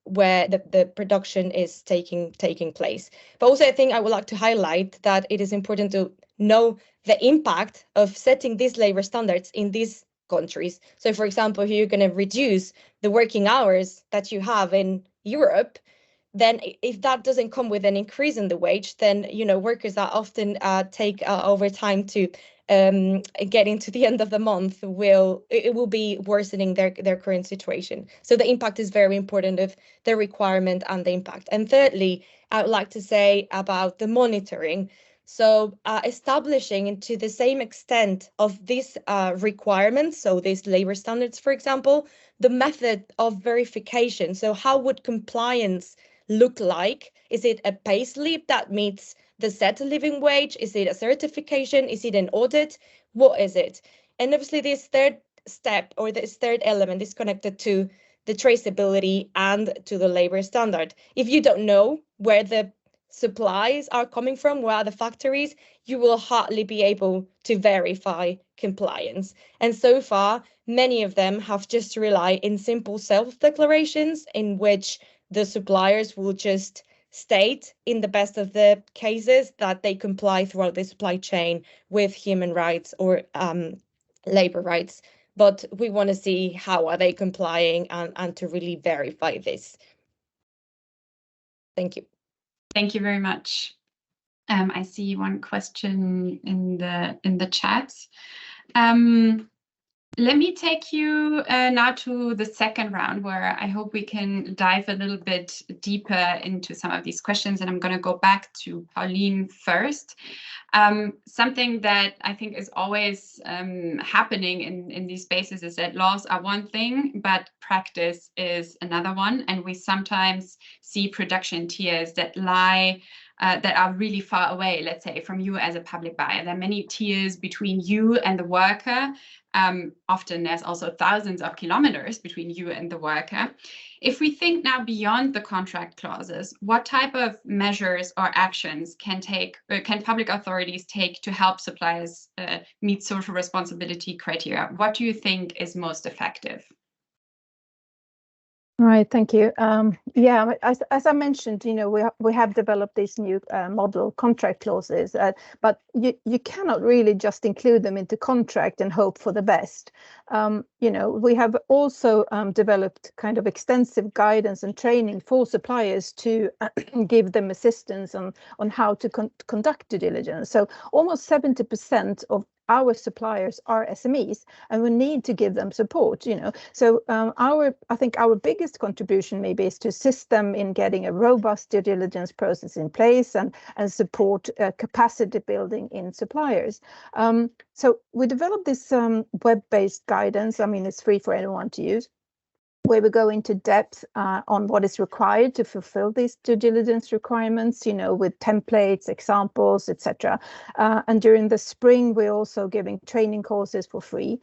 where the production is taking place. But also, I think I would like to highlight that it is important to know the impact of setting these labor standards in these countries. So, for example, if you're going to reduce the working hours that you have in Europe, then if that doesn't come with an increase in the wage, then workers that often take overtime to get into the end of the month will be worsening their current situation. So the impact is very important of the requirement and the impact. And thirdly, I would like to say about the monitoring. So establishing to the same extent of these requirements, so these labor standards, for example, the method of verification. So how would compliance look like? Is it a pay slip that meets the set living wage? Is it a certification? Is it an audit? What is it? And obviously this third step or this third element is connected to the traceability and to the labor standard. If you don't know where the supplies are coming from, where are the factories, you will hardly be able to verify compliance. And so far, many of them have just relied in simple self-declarations in which the suppliers will just state in the best of the cases that they comply throughout the supply chain with human rights or labor rights. But we want to see how are they complying and to really verify this. Thank you. Thank you very much. I see one question in the chat. Let me take you now to the second round, where I hope we can dive a little bit deeper into some of these questions. And I'm going to go back to Pauline first. Something that I think is always happening in these spaces is that laws are one thing, but practice is another one. And we sometimes see production tiers that lie that are really far away, let's say, from you as a public buyer. There are many tiers between you and the worker. Often there's also thousands of kilometers between you and the worker. If we think now beyond the contract clauses, what type of measures or actions can public authorities take to help suppliers meet social responsibility criteria? What do you think is most effective? Right, thank you. Yeah, as I mentioned, we have developed these new model contract clauses, but you cannot really just include them into contract and hope for the best. We have also developed kind of extensive guidance and training for suppliers to give them assistance on how to conduct due diligence. So almost 70% of our suppliers are SMEs, and we need to give them support. So I think our biggest contribution maybe is to assist them in getting a robust due diligence process in place and support capacity building in suppliers. So we developed this web-based guidance. I mean, it's free for anyone to use, where we go into depth on what is required to fulfill these due diligence requirements, with templates, examples, etc. And during the spring, we're also giving training courses for free.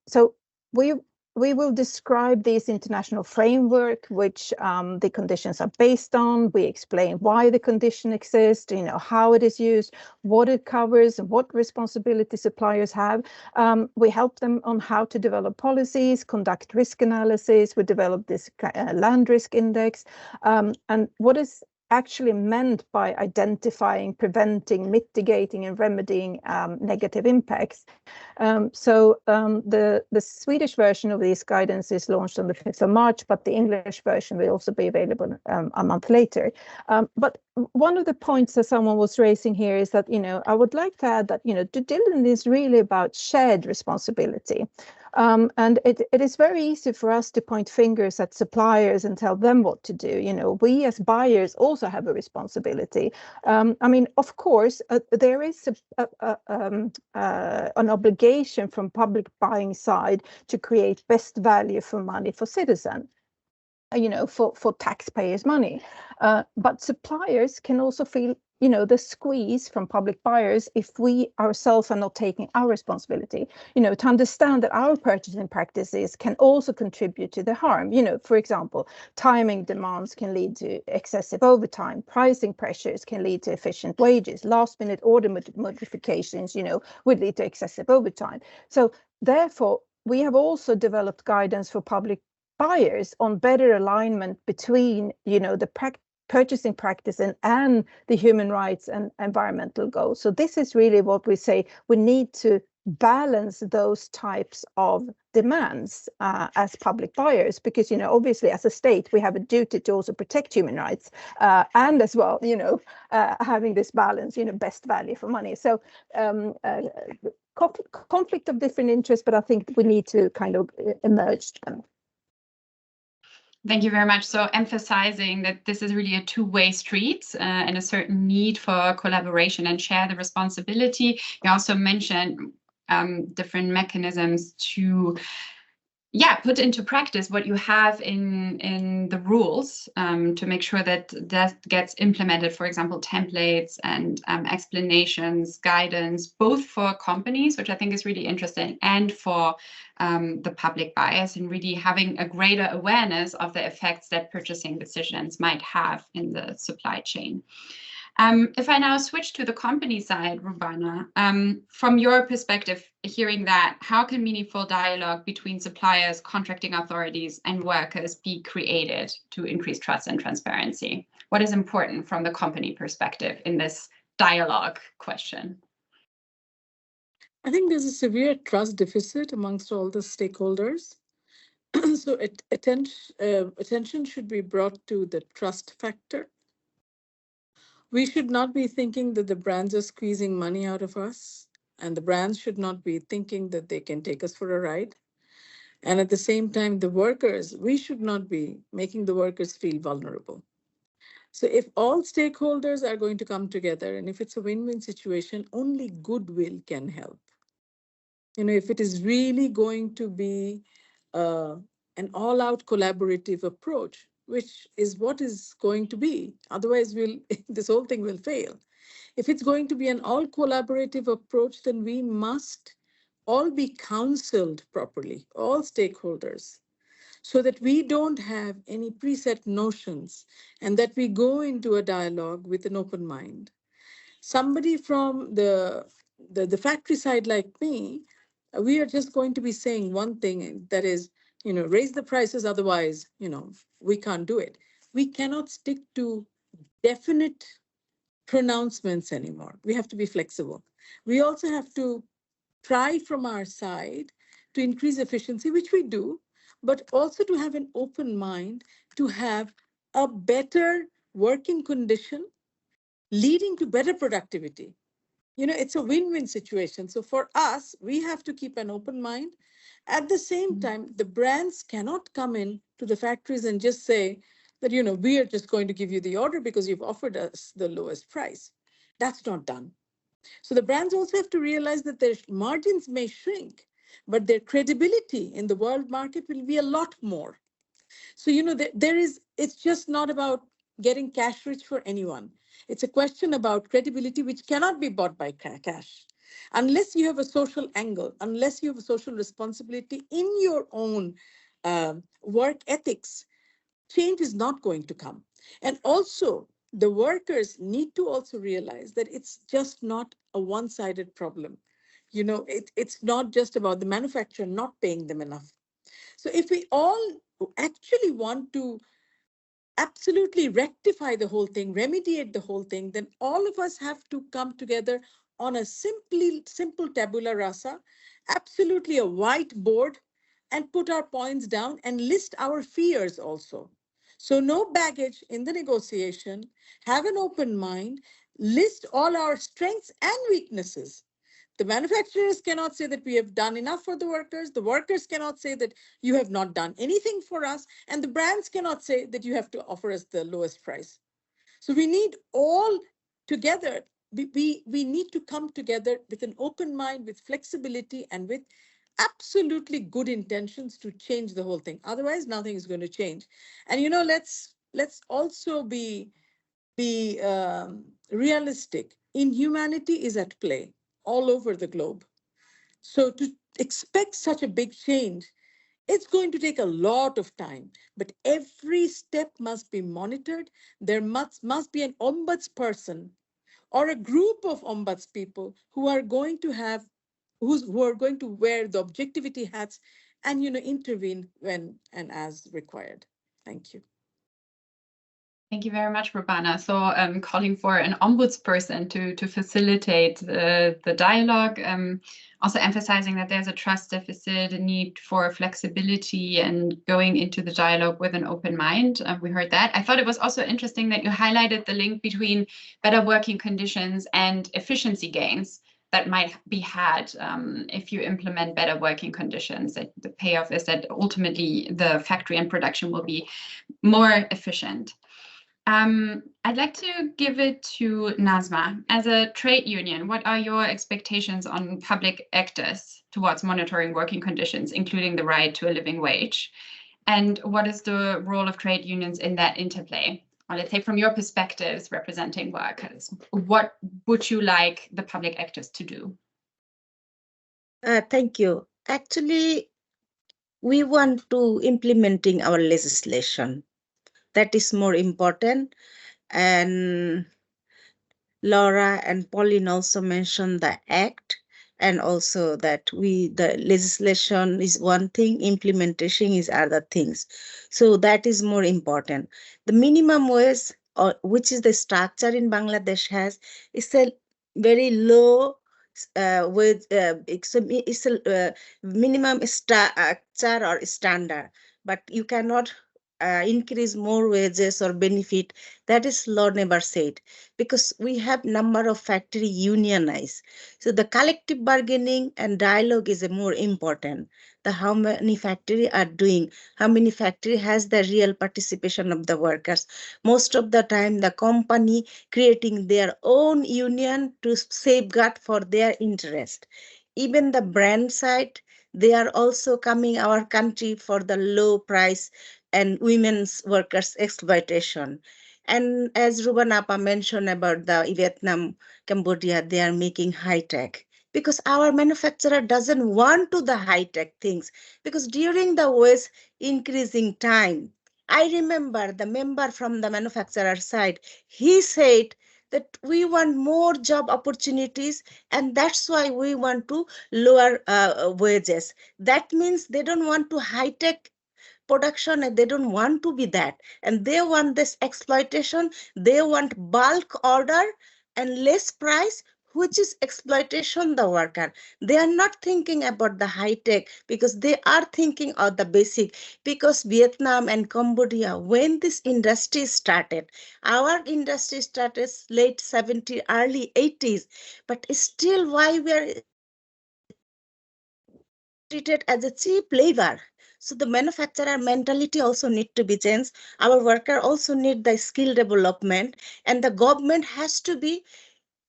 So we will describe this international framework, which the conditions are based on. We explain why the condition exists, how it is used, what it covers, and what responsibility suppliers have. We help them on how to develop policies, conduct risk analysis. We develop this land risk index, and what is actually meant by identifying, preventing, mitigating, and remedying negative impacts. The Swedish version of this guidance is launched on the 5th of March, but the English version will also be available a month later. But one of the points that someone was raising here is that, I would like to add that, due diligence is really about shared responsibility. And it is very easy for us to point fingers at suppliers and tell them what to do. We as buyers also have a responsibility. I mean, of course, there is an obligation from public buying side to create best value for money for citizens. For taxpayers' money. But suppliers can also feel, the squeeze from public buyers if we ourselves are not taking our responsibility, to understand that our purchasing practices can also contribute to the harm. For example, timing demands can lead to excessive overtime, pricing pressures can lead to efficient wages, last minute order modifications, would lead to excessive overtime. So therefore, we have also developed guidance for public buyers on better alignment between, the purchasing practice and the human rights and environmental goals. So this is really what we say, we need to balance those types of demands as public buyers, because, obviously as a state, we have a duty to also protect human rights and as well, having this balance, best value for money. So conflict of different interests, but I think we need to kind of emerge them. Thank you very much. So emphasizing that this is really a two-way street and a certain need for collaboration and share the responsibility. You also mentioned different mechanisms to put into practice what you have in the rules to make sure that that gets implemented, for example, templates and explanations, guidance, both for companies, which I think is really interesting, and for the public buyers, and really having a greater awareness of the effects that purchasing decisions might have in the supply chain. If I now switch to the company side, Rubana, from your perspective, hearing that, how can meaningful dialogue between suppliers, contracting authorities, and workers be created to increase trust and transparency? What is important from the company perspective in this dialogue question? I think there's a severe trust deficit amongst all the stakeholders. So attention should be brought to the trust factor. We should not be thinking that the brands are squeezing money out of us, and the brands should not be thinking that they can take us for a ride. And at the same time, the workers, we should not be making the workers feel vulnerable. So if all stakeholders are going to come together, and if it's a win-win situation, only goodwill can help. If it is really going to be an all-out collaborative approach, which is what is going to be, otherwise this whole thing will fail. If it's going to be an all collaborative approach, then we must all be counseled properly, all stakeholders, so that we don't have any preset notions and that we go into a dialogue with an open mind. Somebody from the factory side like me, we are just going to be saying one thing, that is, raise the prices, otherwise, we can't do it. We cannot stick to definite pronouncements anymore. We have to be flexible. We also have to try from our side to increase efficiency, which we do, but also to have an open mind to have a better working condition leading to better productivity. It's a win-win situation. So for us, we have to keep an open mind. At the same time, the brands cannot come in to the factories and just say that, we are just going to give you the order because you've offered us the lowest price. That's not done. So the brands also have to realize that their margins may shrink, but their credibility in the world market will be a lot more. So, it's just not about getting cash rich for anyone. It's a question about credibility, which cannot be bought by cash. Unless you have a social angle, unless you have a social responsibility in your own work ethics, change is not going to come. And also, the workers need to also realize that it's just not a one-sided problem. It's not just about the manufacturer not paying them enough. So if we all actually want to absolutely rectify the whole thing, remediate the whole thing, then all of us have to come together on a simple tabula rasa, absolutely a whiteboard, and put our points down and list our fears also. So no baggage in the negotiation, have an open mind, list all our strengths and weaknesses. The manufacturers cannot say that we have done enough for the workers. The workers cannot say that you have not done anything for us. And the brands cannot say that you have to offer us the lowest price. So we need all together. We need to come together with an open mind, with flexibility, and with absolutely good intentions to change the whole thing. Otherwise, nothing is going to change. And let's also be realistic. Inhumanity is at play all over the globe. So to expect such a big change, it's going to take a lot of time, but every step must be monitored. There must be an ombudsperson or a group of ombudspeople who are going to wear the objectivity hats and intervene when and as required. Thank you. Thank you very much, Rubana. So calling for an ombudsperson to facilitate the dialogue, also emphasizing that there's a trust deficit, a need for flexibility and going into the dialogue with an open mind. We heard that. I thought it was also interesting that you highlighted the link between better working conditions and efficiency gains that might be had if you implement better working conditions. That the payoff is that ultimately the factory and production will be more efficient. I'd like to give it to Nazma. As a trade union, what are your expectations on public actors towards monitoring working conditions, including the right to a living wage? And what is the role of trade unions in that interplay? Or let's say from your perspectives representing workers, what would you like the public actors to do? Thank you. Actually, we want to implementing our legislation. That is more important. And Laura and Pauline also mentioned the act, and also that the legislation is one thing, implementation is other things. So that is more important. The minimum wage, which is the structure in Bangladesh has, is a very low wage. It's a minimum structure or standard, but you cannot increase more wages or benefit. That is law never said, because we have number of factory unionized. So the collective bargaining and dialogue is a more important. The how many factory are doing, how many factory has the real participation of the workers. Most of the time the company creating their own union to safeguard for their interest. Even the brand side, they are also coming our country for the low price and women's workers exploitation. And as Ruban Appa mentioned about the Vietnam, Cambodia, they are making high tech, because our manufacturer doesn't want to the high tech things, because during the wage increasing time, I remember the member from the manufacturer side, he said that we want more job opportunities, and that's why we want to lower wages. That means they don't want to high tech production and they don't want to be that. And they want this exploitation. They want bulk order and less price, which is exploitation the worker. They are not thinking about the high tech because they are thinking of the basic. Because Vietnam and Cambodia, when this industry started, our industry started late 70s, early 80s, but still why we are treated as a cheap labor. So the manufacturer mentality also need to be changed. Our worker also need the skill development, and the government has to be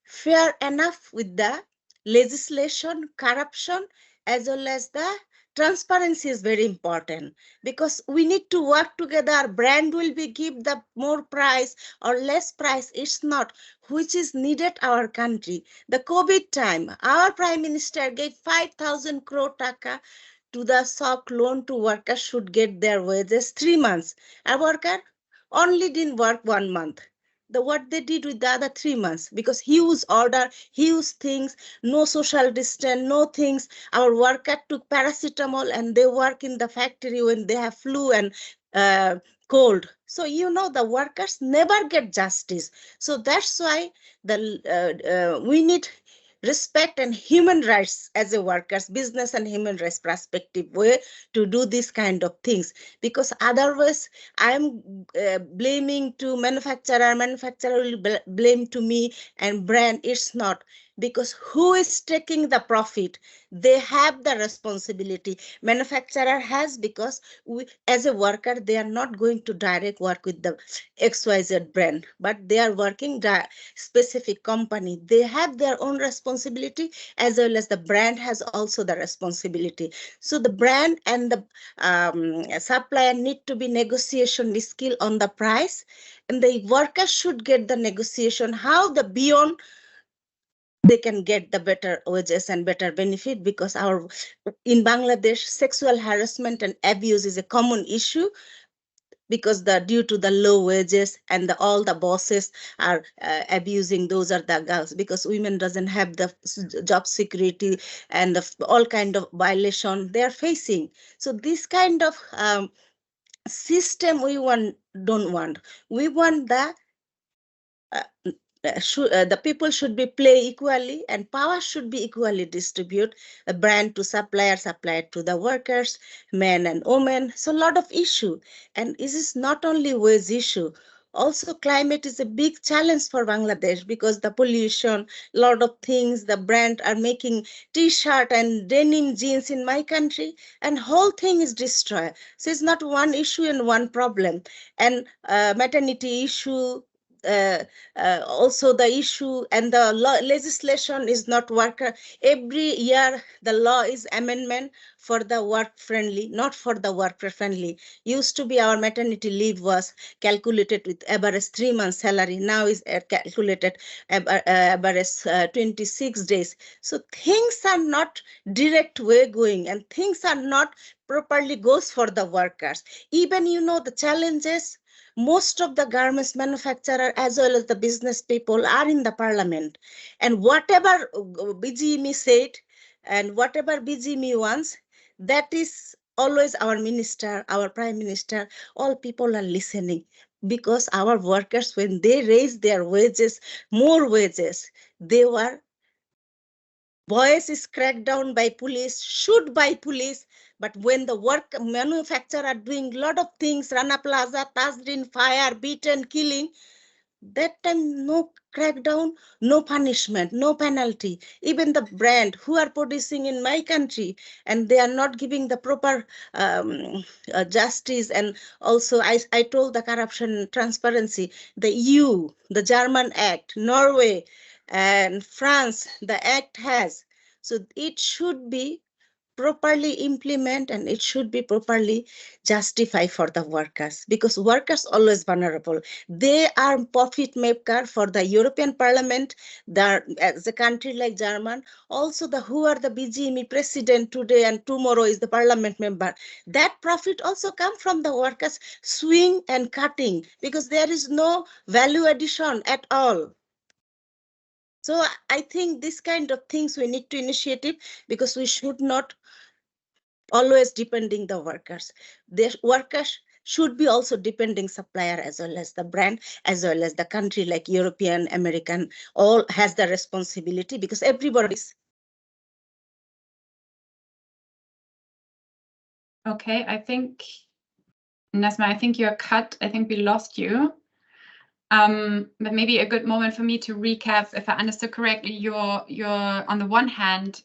fair enough with the legislation, corruption, as well as the transparency is very important, because we need to work together. Brand will be give the more price or less price. It's not which is needed our country. The COVID time, our Prime Minister gave 5,000 crore taka to the soft loan to workers should get their wages 3 months. A worker only didn't work 1 month. What they did with the other 3 months, because huge order, huge things, no social distance, no things. Our worker took paracetamol and they work in the factory when they have flu and cold. So the workers never get justice. So that's why we need respect and human rights as a workers, business and human rights perspective way to do this kind of things. Because otherwise I'm blaming to manufacturer will blame to me, and brand. It's not, because who is taking the profit, they have the responsibility. Manufacturer has, because we as a worker they are not going to direct work with the XYZ brand, but they are working specific company. They have their own responsibility, as well as the brand has also the responsibility. So the brand and the supplier need to be negotiation skill on the price, and the workers should get the negotiation how the beyond they can get the better wages and better benefit. Because in Bangladesh sexual harassment and abuse is a common issue, because due to the low wages and all the bosses are abusing. Those are the girls, because women doesn't have the job security and all kind of violation they are facing. So this kind of system we don't want. We want the people should be play equally, and power should be equally distributed. A brand to supplier, supplier to the workers, men and women. So a lot of issue, and this is not only wage issue. Also, climate is a big challenge for Bangladesh, because the pollution, lot of things. The brand are making T-shirt and denim jeans in my country, and whole thing is destroyed. So it's not one issue and one problem. And maternity issue. Also the issue, and the legislation is not worker. Every year the law is amendment for the work friendly, not for the worker friendly. Used to be our maternity leave was calculated with average 3 months salary. Now is calculated average 26 days. So things are not direct way going, and things are not properly goes for the workers. Even the challenges. Most of the garments manufacturer as well as the business people are in the parliament, and whatever BGME said and whatever BGME wants, that is always our minister, our prime minister, all people are listening. Because our workers, when they raise their wages, more wages, they were boys is cracked down by police, shoot by police. But when the work manufacturer are doing a lot of things, Rana Plaza, Tajrin, fire, beaten, killing, that time no crackdown, no punishment, no penalty. Even the brand who are producing in my country, and they are not giving the proper justice. And also I told the corruption transparency, the EU, the German Act, Norway and France, the act has. So it should be properly implement, and it should be properly justified for the workers, because workers always vulnerable. They are profit maker for the European Parliament, as a country like German. Also who are the BGME president today and tomorrow is the parliament member. That profit also come from the workers swing and cutting, because there is no value addition at all. So I think this kind of things we need to initiate it, because we should not always depending the workers. The workers should be also depending supplier as well as the brand, as well as the country like European, American, all has the responsibility because everybody's. Okay, I think, Nesma, I think you're cut. I think we lost you. But maybe a good moment for me to recap, if I understood correctly, you're on the one hand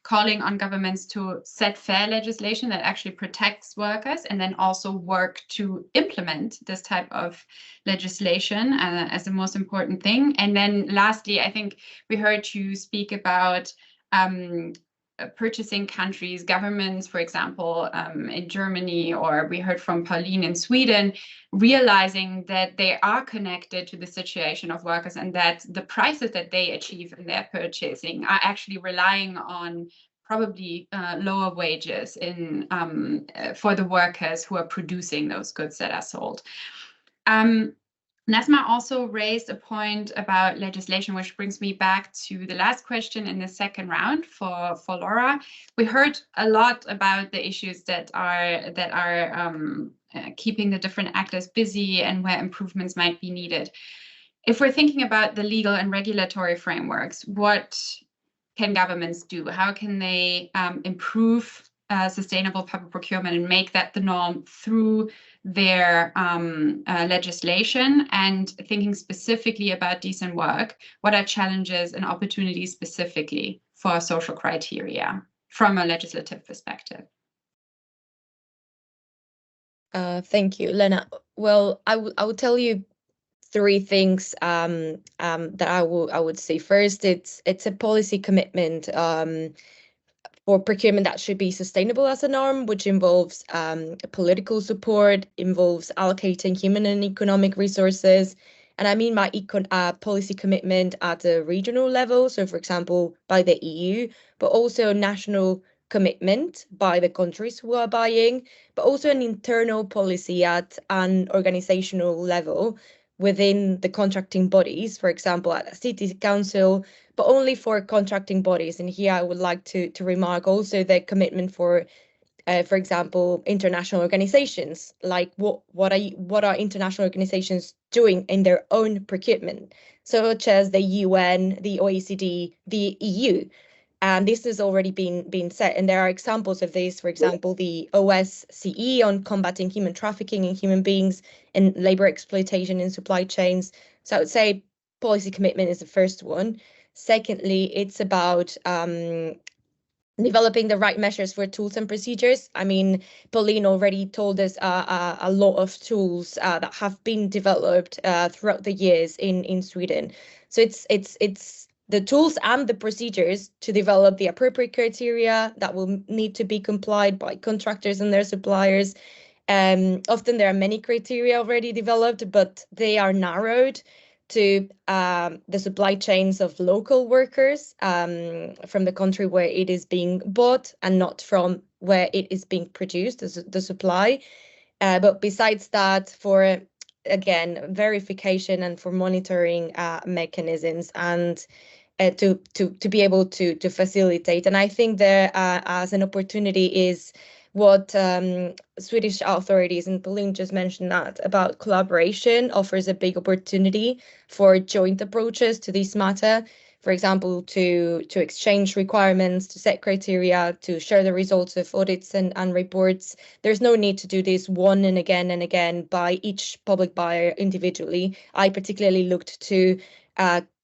calling on governments to set fair legislation that actually protects workers and then also work to implement this type of legislation as the most important thing. And then lastly, I think we heard you speak about purchasing countries, governments, for example, in Germany, or we heard from Pauline in Sweden, realizing that they are connected to the situation of workers and that the prices that they achieve in their purchasing are actually relying on probably lower wages in for the workers who are producing those goods that are sold. Nesma also raised a point about legislation, which brings me back to the last question in the second round for Laura. We heard a lot about the issues that are keeping the different actors busy and where improvements might be needed. If we're thinking about the legal and regulatory frameworks, what can governments do? How can they improve sustainable public procurement and make that the norm through their legislation? And thinking specifically about decent work, what are challenges and opportunities specifically for social criteria from a legislative perspective? Thank you, Lena. Well, I will tell you three things that I would say. First, it's a policy commitment for procurement that should be sustainable as a norm, which involves political support, involves allocating human and economic resources. And I mean by policy commitment at a regional level, so for example, by the EU, but also national commitment by the countries who are buying, but also an internal policy at an organizational level within the contracting bodies, for example, at a city council, but only for contracting bodies. And here I would like to remark also the commitment for example, international organizations. Like what are international organizations doing in their own procurement, such as the UN, the OECD, the EU. And this has already been said, and there are examples of this. For example, the OSCE on combating human trafficking in human beings and labor exploitation in supply chains. So I would say policy commitment is the first one. Secondly, it's about developing the right measures for tools and procedures. I mean, Pauline already told us a lot of tools that have been developed throughout the years in Sweden. So it's the tools and the procedures to develop the appropriate criteria that will need to be complied by contractors and their suppliers. Often there are many criteria already developed, but they are narrowed to the supply chains of local workers from the country where it is being bought and not from where it is being produced, the supply. But besides that, for, again, verification and for monitoring mechanisms and to be able to facilitate. And I think there as an opportunity is what Swedish authorities, and Pauline just mentioned that, about collaboration offers a big opportunity for joint approaches to this matter. For example, to exchange requirements, to set criteria, to share the results of audits and reports. There's no need to do this one and again by each public buyer individually. I particularly looked to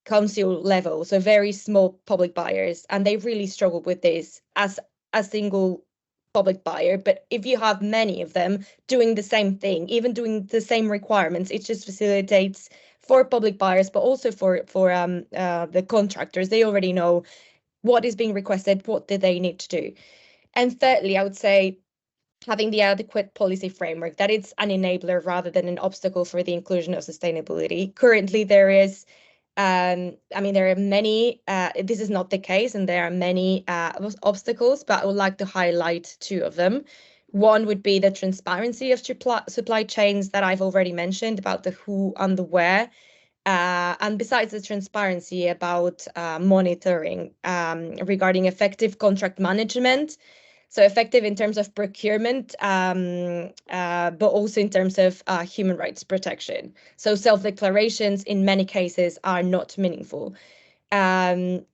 council level, so very small public buyers, and they really struggle with this as a single public buyer. But if you have many of them doing the same thing, even doing the same requirements, it just facilitates for public buyers, but also for the contractors. They already know what is being requested, what do they need to do. And thirdly, I would say having the adequate policy framework, that it's an enabler rather than an obstacle for the inclusion of sustainability. Currently, there is I mean, there are many, this is not the case, and there are many obstacles, but I would like to highlight two of them. One would be the transparency of supply chains that I've already mentioned, about the who and the where. And besides the transparency, about monitoring regarding effective contract management. So effective in terms of procurement, but also in terms of human rights protection. So self-declarations in many cases are not meaningful. And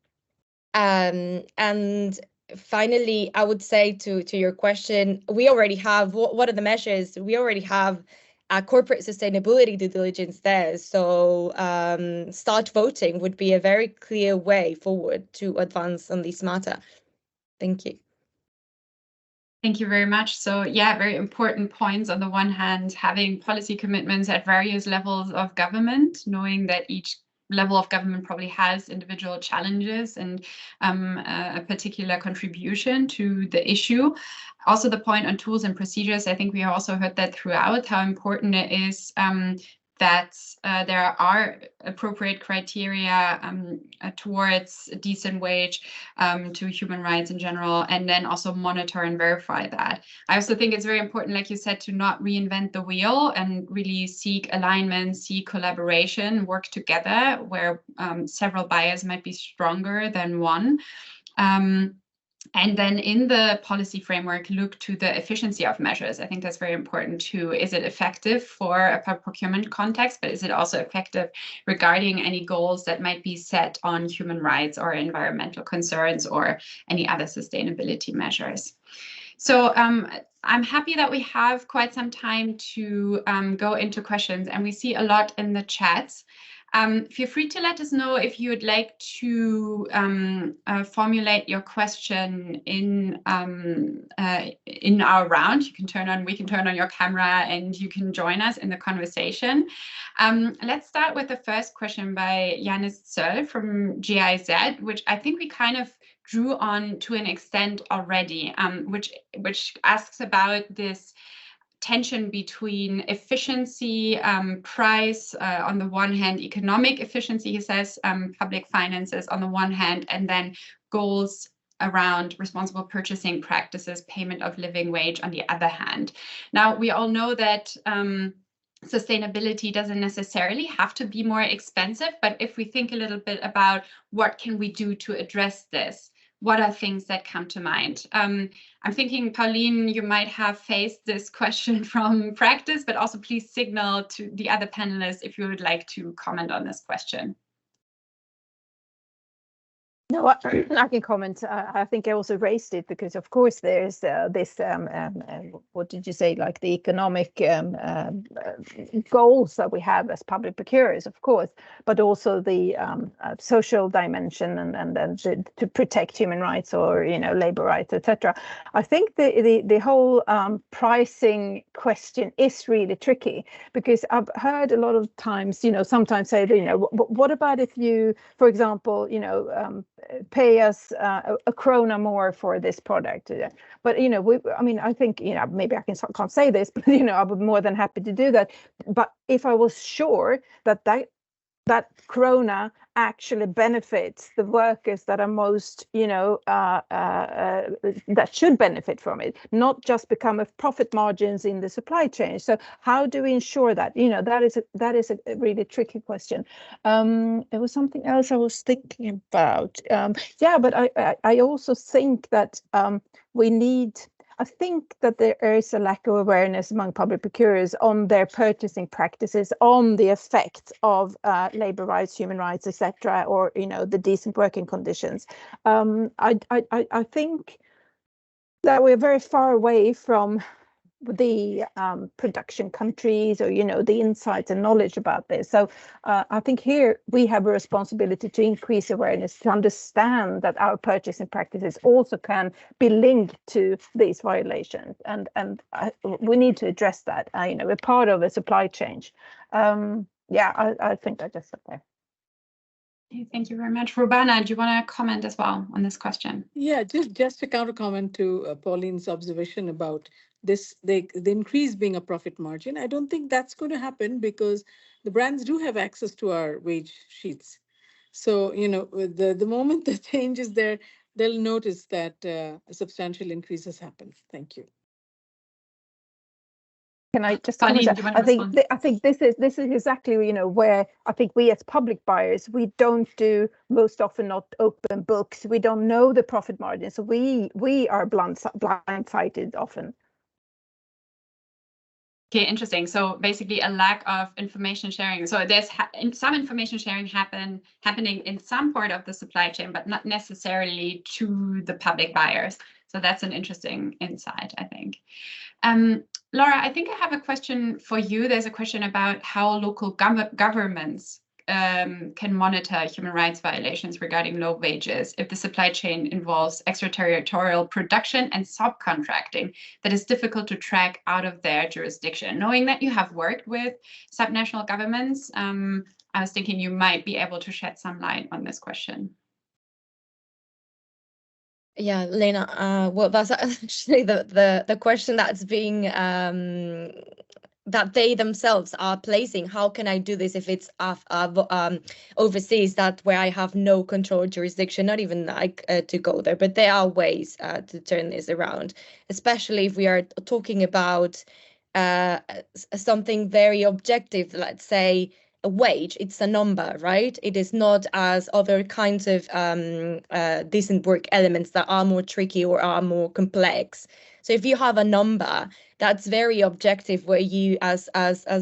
finally, I would say to your question, we already have, what are the measures? We already have a corporate sustainability due diligence there. So start voting would be a very clear way forward to advance on this matter. Thank you. Thank you very much. So yeah, very important points. On the one hand, having policy commitments at various levels of government, knowing that each level of government probably has individual challenges and a particular contribution to the issue. Also the point on tools and procedures, I think we also heard that throughout, how important it is that there are appropriate criteria towards a decent wage, to human rights in general, and then also monitor and verify that. I also think it's very important, like you said, to not reinvent the wheel and really seek alignment, seek collaboration, work together where several buyers might be stronger than one. And then in the policy framework, look to the efficiency of measures. I think that's very important too. Is it effective for a procurement context, but is it also effective regarding any goals that might be set on human rights or environmental concerns or any other sustainability measures? So I'm happy that we have quite some time to go into questions, and we see a lot in the chats. Feel free to let us know if you would like to formulate your question in our round. We can turn on your camera and you can join us in the conversation. Let's start with the first question by Janis Zöll from GIZ, which I think we kind of drew on to an extent already, which asks about this tension between efficiency, price, on the one hand, economic efficiency, he says, public finances on the one hand, and then goals around responsible purchasing practices, payment of living wage on the other hand. Now, we all know that sustainability doesn't necessarily have to be more expensive, but if we think a little bit about what can we do to address this, what are things that come to mind? I'm thinking, Pauline, you might have faced this question from practice, but also please signal to the other panelists if you would like to comment on this question. No, I can comment. I think I also raised it because, of course, there's this, what did you say, like the economic goals that we have as public procurers, of course, but also the social dimension and then to protect human rights or, labor rights, etc. I think the whole pricing question is really tricky because I've heard a lot of times, sometimes say, what about if you, for example, pay us a krona more for this product, but I think maybe I can't say this, but I would be more than happy to do that. But if I was sure that krona actually benefits the workers that are most, that should benefit from it, not just become a profit margins in the supply chain. So how do we ensure that? That is a really tricky question. There was something else I was thinking about. But I also think that we need. I think that there is a lack of awareness among public procurers on their purchasing practices, on the effect of labor rights, human rights, etc., or the decent working conditions. I think that we're very far away from the production countries or the insights and knowledge about this. So I think here we have a responsibility to increase awareness, to understand that our purchasing practices also can be linked to these violations, and we need to address that. We're part of a supply chain. I think I just said there. Thank you very much. Rubana, do you want to comment as well on this question? Yeah, just a counter comment to Pauline's observation about this, the increase being a profit margin. I don't think that's going to happen because the brands do have access to our wage sheets. So, the moment the change is there, they'll notice that a substantial increase has happened. Thank you. Can I just Colleen, comment? do you want to I think this is exactly, you know, where I think we as public buyers, we don't do most often not open books. We don't know the profit margin, so we are blindsided often. Okay, interesting. So basically a lack of information sharing. So there's some information sharing happening in some part of the supply chain, but not necessarily to the public buyers. So that's an interesting insight, I think. Laura, I think I have a question for you. There's a question about how local governments can monitor human rights violations regarding low wages if the supply chain involves extraterritorial production and subcontracting that is difficult to track out of their jurisdiction. Knowing that you have worked with subnational governments, I was thinking you might be able to shed some light on this question. Yeah, Lena, well, that's actually the question that's being that they themselves are placing. How can I do this if it's overseas, that where I have no control jurisdiction, not even like to go there? But there are ways to turn this around, especially if we are talking about something very objective, let's say a wage. It's a number, right? It is not as other kinds of decent work elements that are more tricky or are more complex. So if you have a number that's very objective, where you, as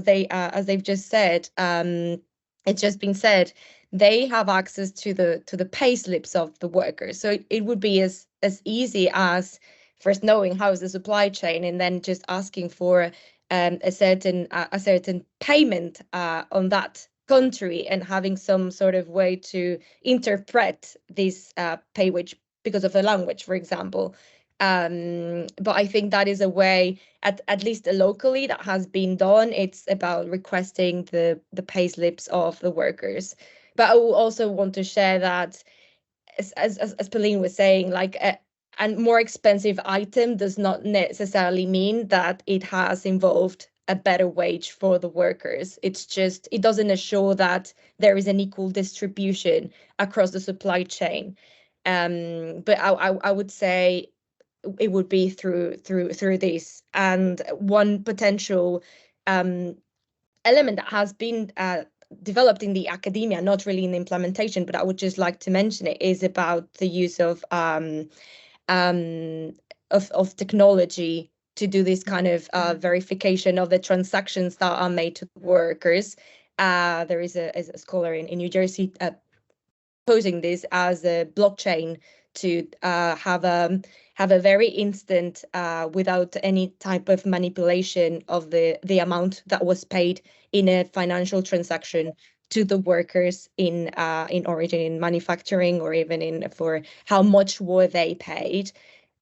they've just said, it's just been said, they have access to the pay slips of the workers. So it would be as easy as first knowing how is the supply chain, and then just asking for a certain payment on that country, and having some sort of way to interpret this pay wage because of the language, for example. But I think that is a way, at least locally, that has been done. It's about requesting the pay slips of the workers. But I will also want to share that, as Pauline was saying, like a more expensive item does not necessarily mean that it has involved a better wage for the workers. It's just, it doesn't assure that there is an equal distribution across the supply chain. But I would say it would be through this. And one potential element that has been developed in the academia, not really in the implementation, but I would just like to mention it, is about the use of technology to do this kind of verification of the transactions that are made to workers. There is a scholar in New Jersey posing this as a blockchain to have a very instant, without any type of manipulation of the amount that was paid in a financial transaction to the workers in origin, in manufacturing, or even in for how much were they paid,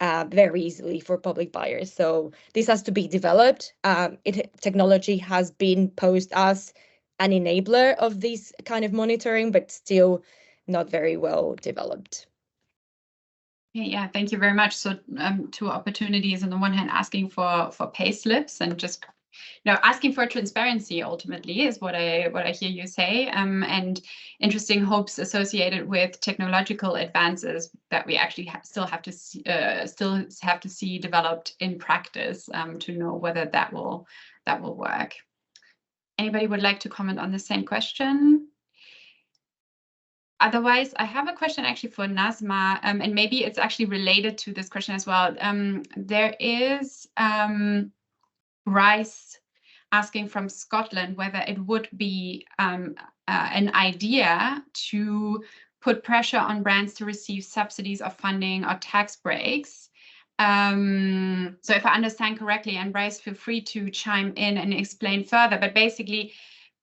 very easily for public buyers. So this has to be developed. Technology has been posed as an enabler of this kind of monitoring, but still not very well developed. Yeah, thank you very much. So two opportunities. On the one hand, asking for pay slips, and just asking for transparency ultimately is what I hear you say, and interesting hopes associated with technological advances that we actually still have to see developed in practice to know whether that will work. Anybody would like to comment on the same question? Otherwise, I have a question actually for Nazma, and maybe it's actually related to this question as well. There is Rice asking from Scotland whether it would be an idea to put pressure on brands to receive subsidies or funding or tax breaks. So if I understand correctly, and Bryce, feel free to chime in and explain further, but basically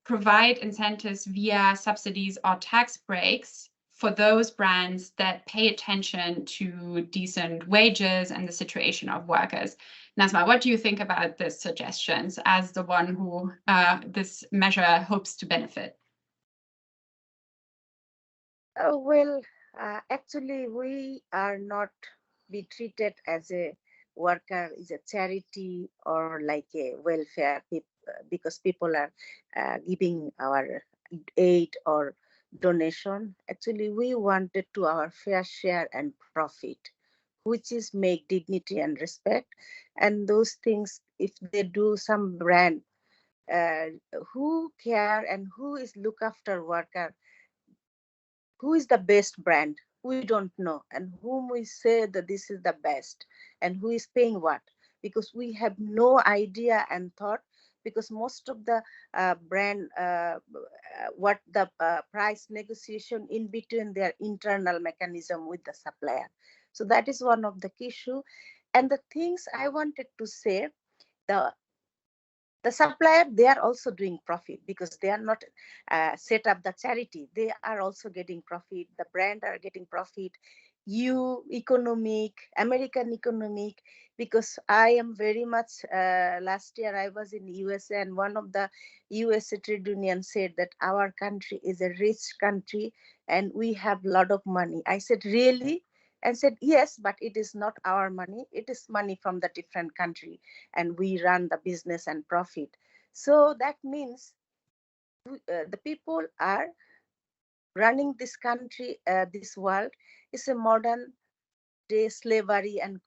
provide incentives via subsidies or tax breaks for those brands that pay attention to decent wages and the situation of workers. Nazma, what do you think about these suggestions as the one who this measure hopes to benefit? Actually, we are not be treated as a worker, is a charity or like a welfare, because people are giving our aid or donation. Actually, we wanted to our fair share and profit. which is make dignity and respect. And those things, if they do some brand, uh, who care and who is look after worker, who is the best brand, we don't know, and whom we say that this is the best, and who is paying what, because we have no idea and thought, because most of the brand what the price negotiation in between their internal mechanism with the supplier. So that is one of the issue. And the things I wanted to say, the supplier, they are also doing profit, because they are not set up the charity, they are also getting profit, the brand are getting profit, you economic, American economic. Because I am very much last year I was in USA, and one of the USA trade union said that our country is a rich country and we have a lot of money. I said, really? And said, yes, but it is not our money, it is money from the different country, and we run the business and profit. So that means the people are running this country, this world is a modern day slavery and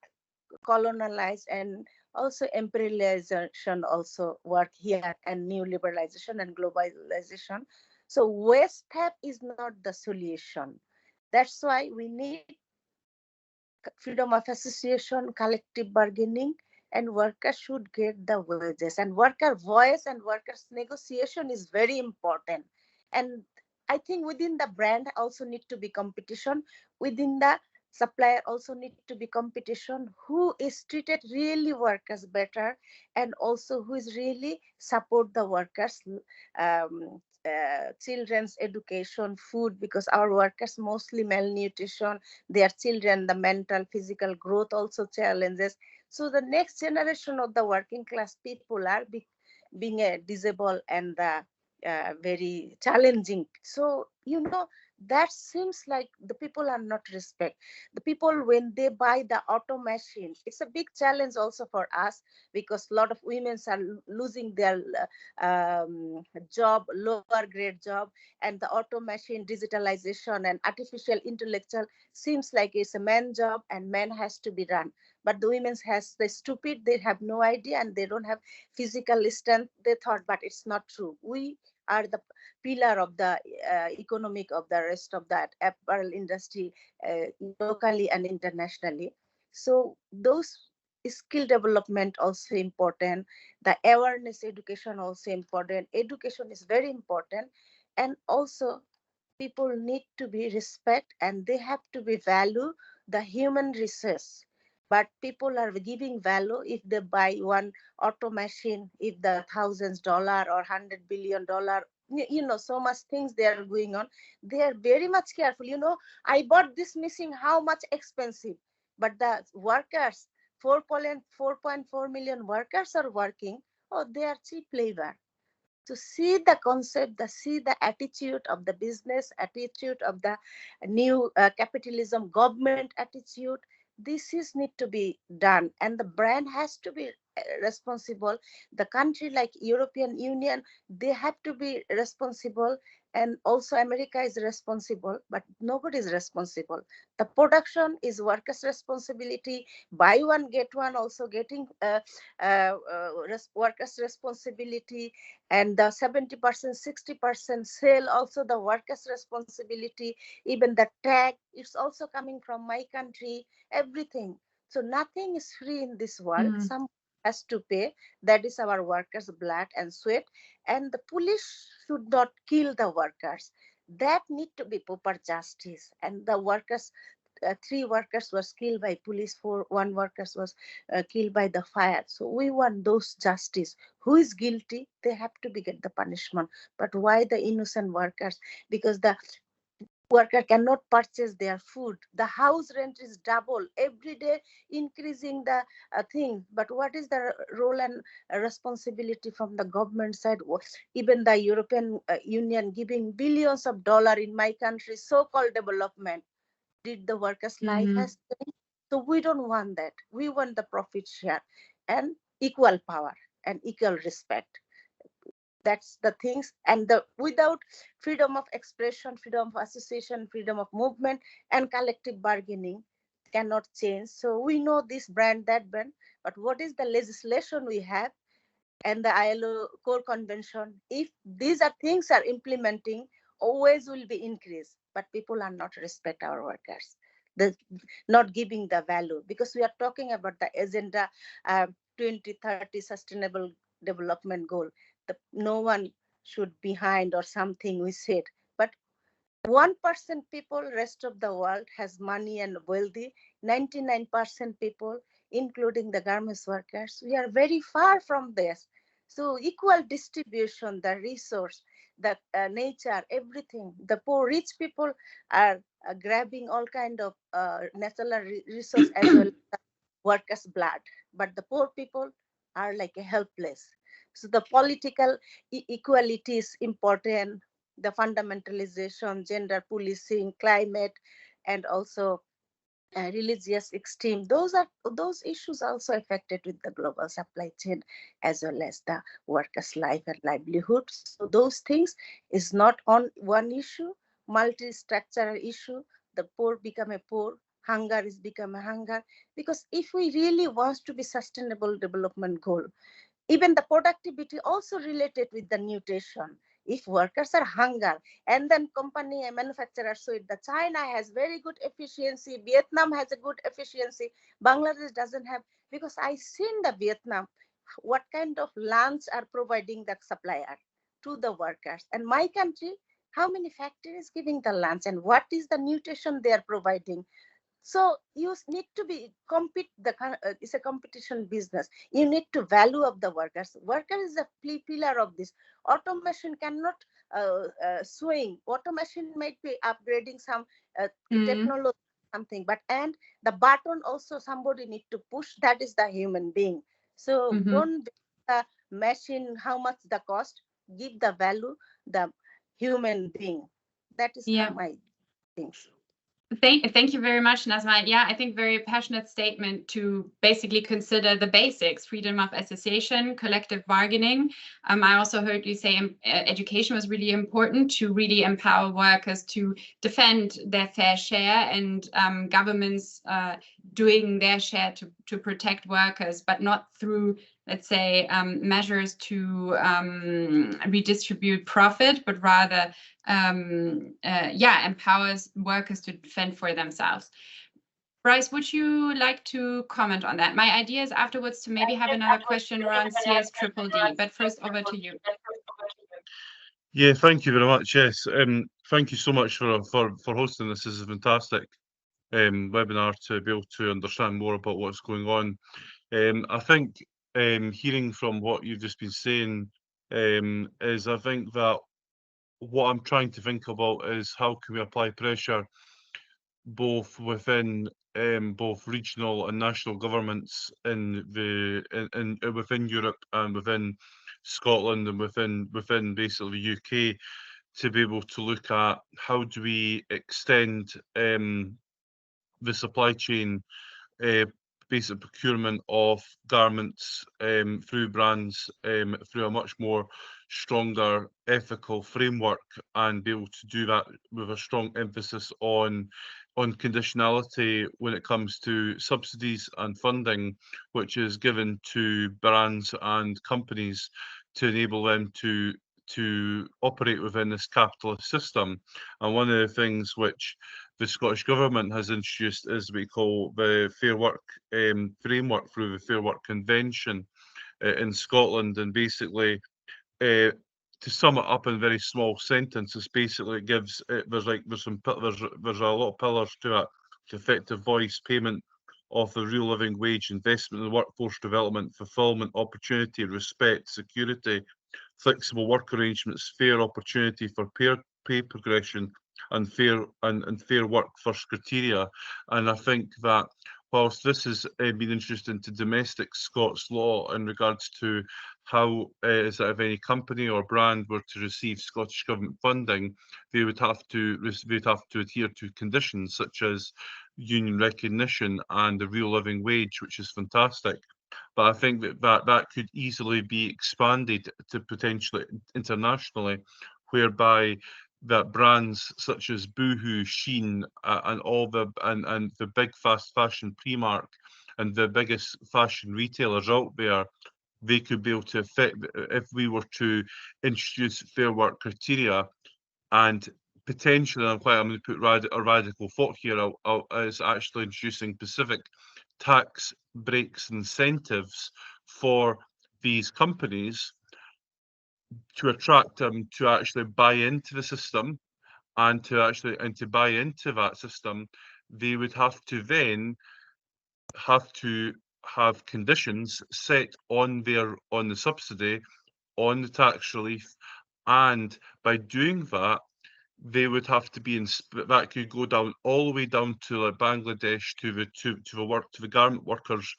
colonialized, and also imperialization also work here, and new liberalization and globalization. So waste tap is not the solution. That's why we need freedom of association, collective bargaining, and workers should get the wages. And worker voice and workers negotiation is very important. And I think within the brand also need to be competition. Within the supplier also need to be competition. Who is treated really workers better, and also who is really support the workers. Children's education, food, because our workers mostly malnutrition, their children, the mental, physical growth also challenges. So the next generation of the working class people are being disabled and the very challenging. So, that seems like the people are not respect. The people, when they buy the auto machine, it's a big challenge also for us, because a lot of women are losing their job, lower grade job, and the auto machine digitalization and artificial intellectual seems like it's a man job and man has to be run. But the women's has the stupid, they have no idea and they don't have physical strength, they thought, but it's not true. We are the pillar of the economic of the rest of that apparel industry, locally and internationally. So those skill development also important, the awareness education also important, education is very important. And also people need to be respect and they have to be value the human resource. But people are giving value if they buy one auto machine, if the $1,000s or $100 billion, so much things they are going on. They are very much careful. I bought this machine, how much expensive? But the workers, 4.4 million workers are working. Oh, they are cheap labor. To see the concept, see the attitude of the business, attitude of the new capitalism, government attitude. This is need to be done, and the brand has to be responsible. The country like European Union, they have to be responsible, and also America is responsible, but nobody is responsible. The production is workers' responsibility. Buy one get one, also getting workers' responsibility, and the 70%, 60% sale also the workers' responsibility. Even the tag, it's also coming from my country, everything. So nothing is free in this world. Some has to pay. That is our workers' blood and sweat. And the police should not kill the workers. That need to be proper justice. And the workers, 3 workers was killed by police, one workers was killed by the fire. So we want those justice. Who is guilty, they have to be get the punishment. But why the innocent workers? Because the worker cannot purchase their food, the house rent is double every day, increasing the thing. But what is the role and responsibility from the government side? Even the European Union giving billions of dollars in my country, so-called development, did the workers' life has changed? So we don't want that. We want the profit share and equal power and equal respect. That's the things. And the without freedom of expression, freedom of association, freedom of movement, and collective bargaining, cannot change. So we know this brand, that brand, but what is the legislation we have and the ILO core convention? If these are things are implementing, always will be increased, but people are not respect our workers. The not giving the value, because we are talking about the agenda 2030 sustainable development goal. No one should behind or something we said, but 1% people, rest of the world has money and wealthy. 99% people, including the garments workers, we are very far from this. So equal distribution, the resource, the nature, everything. The poor, rich people are grabbing all kind of natural resource as well as workers' blood, but the poor people are like a helpless. So the political equality is important, the fundamentalization, gender policing, climate, and also religious extreme. Those issues also affected with the global supply chain as well as the workers' life and livelihood. So those things is not on one issue, multi-structural issue. The poor become a poor, hunger is become a hunger. Because if we really want to be sustainable development goal, even the productivity also related with the nutrition. If workers are hunger, and then company and manufacturer, so the China has very good efficiency, Vietnam has a good efficiency, Bangladesh doesn't have. Because I seen the Vietnam, what kind of lunch are providing the supplier to the workers, and my country, how many factories giving the lunch, and what is the nutrition they are providing. So you need to be compete. It's a competition business. You need to value of the workers. Worker is a pillar of this. Automation cannot swing. Automation might be upgrading some technology, something, but and the button also somebody need to push. That is the human being. So don't be the machine. How much the cost? Give the value the human being. That is how my things. Thank you very much, Nazma. Yeah, I think very passionate statement to basically consider the basics: freedom of association, collective bargaining. I also heard you say education was really important to really empower workers to defend their fair share, and governments doing their share to protect workers, but not through, let's say, measures to redistribute profit, but rather empowers workers to defend for themselves. Bryce, would you like to comment on that? My idea is afterwards to maybe have another question around CS-DDD, but first over to you. Yeah, thank you very much. Yes, thank you so much for hosting this. This is a fantastic webinar to be able to understand more about what's going on. I think hearing from what you've just been saying is, I think that what I'm trying to think about is how can we apply pressure both within both regional and national governments in within Europe and within Scotland and within basically the UK, to be able to look at how do we extend the supply chain basic procurement of garments through brands through a much more stronger ethical framework, and be able to do that with a strong emphasis on conditionality when it comes to subsidies and funding, which is given to brands and companies to enable them to operate within this capitalist system. And one of the things which the Scottish Government has introduced is what we call the Fair Work framework through the Fair Work Convention in Scotland. And basically, to sum it up in a very small sentences, basically it gives there's a lot of pillars to it: effective voice, payment of the real living wage, investment in the workforce development, fulfilment, opportunity, respect, security, flexible work arrangements, fair opportunity for pay progression, and fair work first criteria. And I think that whilst this has been introduced into domestic Scots law in regards to how is that if any company or brand were to receive Scottish Government funding, they would have to adhere to conditions such as union recognition and the real living wage, which is fantastic. But I think that could easily be expanded to potentially internationally, whereby that brands such as Boohoo, Shein, and all and the big fast fashion Primark and the biggest fashion retailers out there, they could be able to affect if we were to introduce fair work criteria and potentially, I'm going to put a radical thought here, is actually introducing specific tax breaks and incentives for these companies to attract them to actually buy into the system and to buy into that system. They would have to then have conditions set on the subsidy, on the tax relief, and by doing that, they would have to be that could go down all the way down to like Bangladesh to the garment workers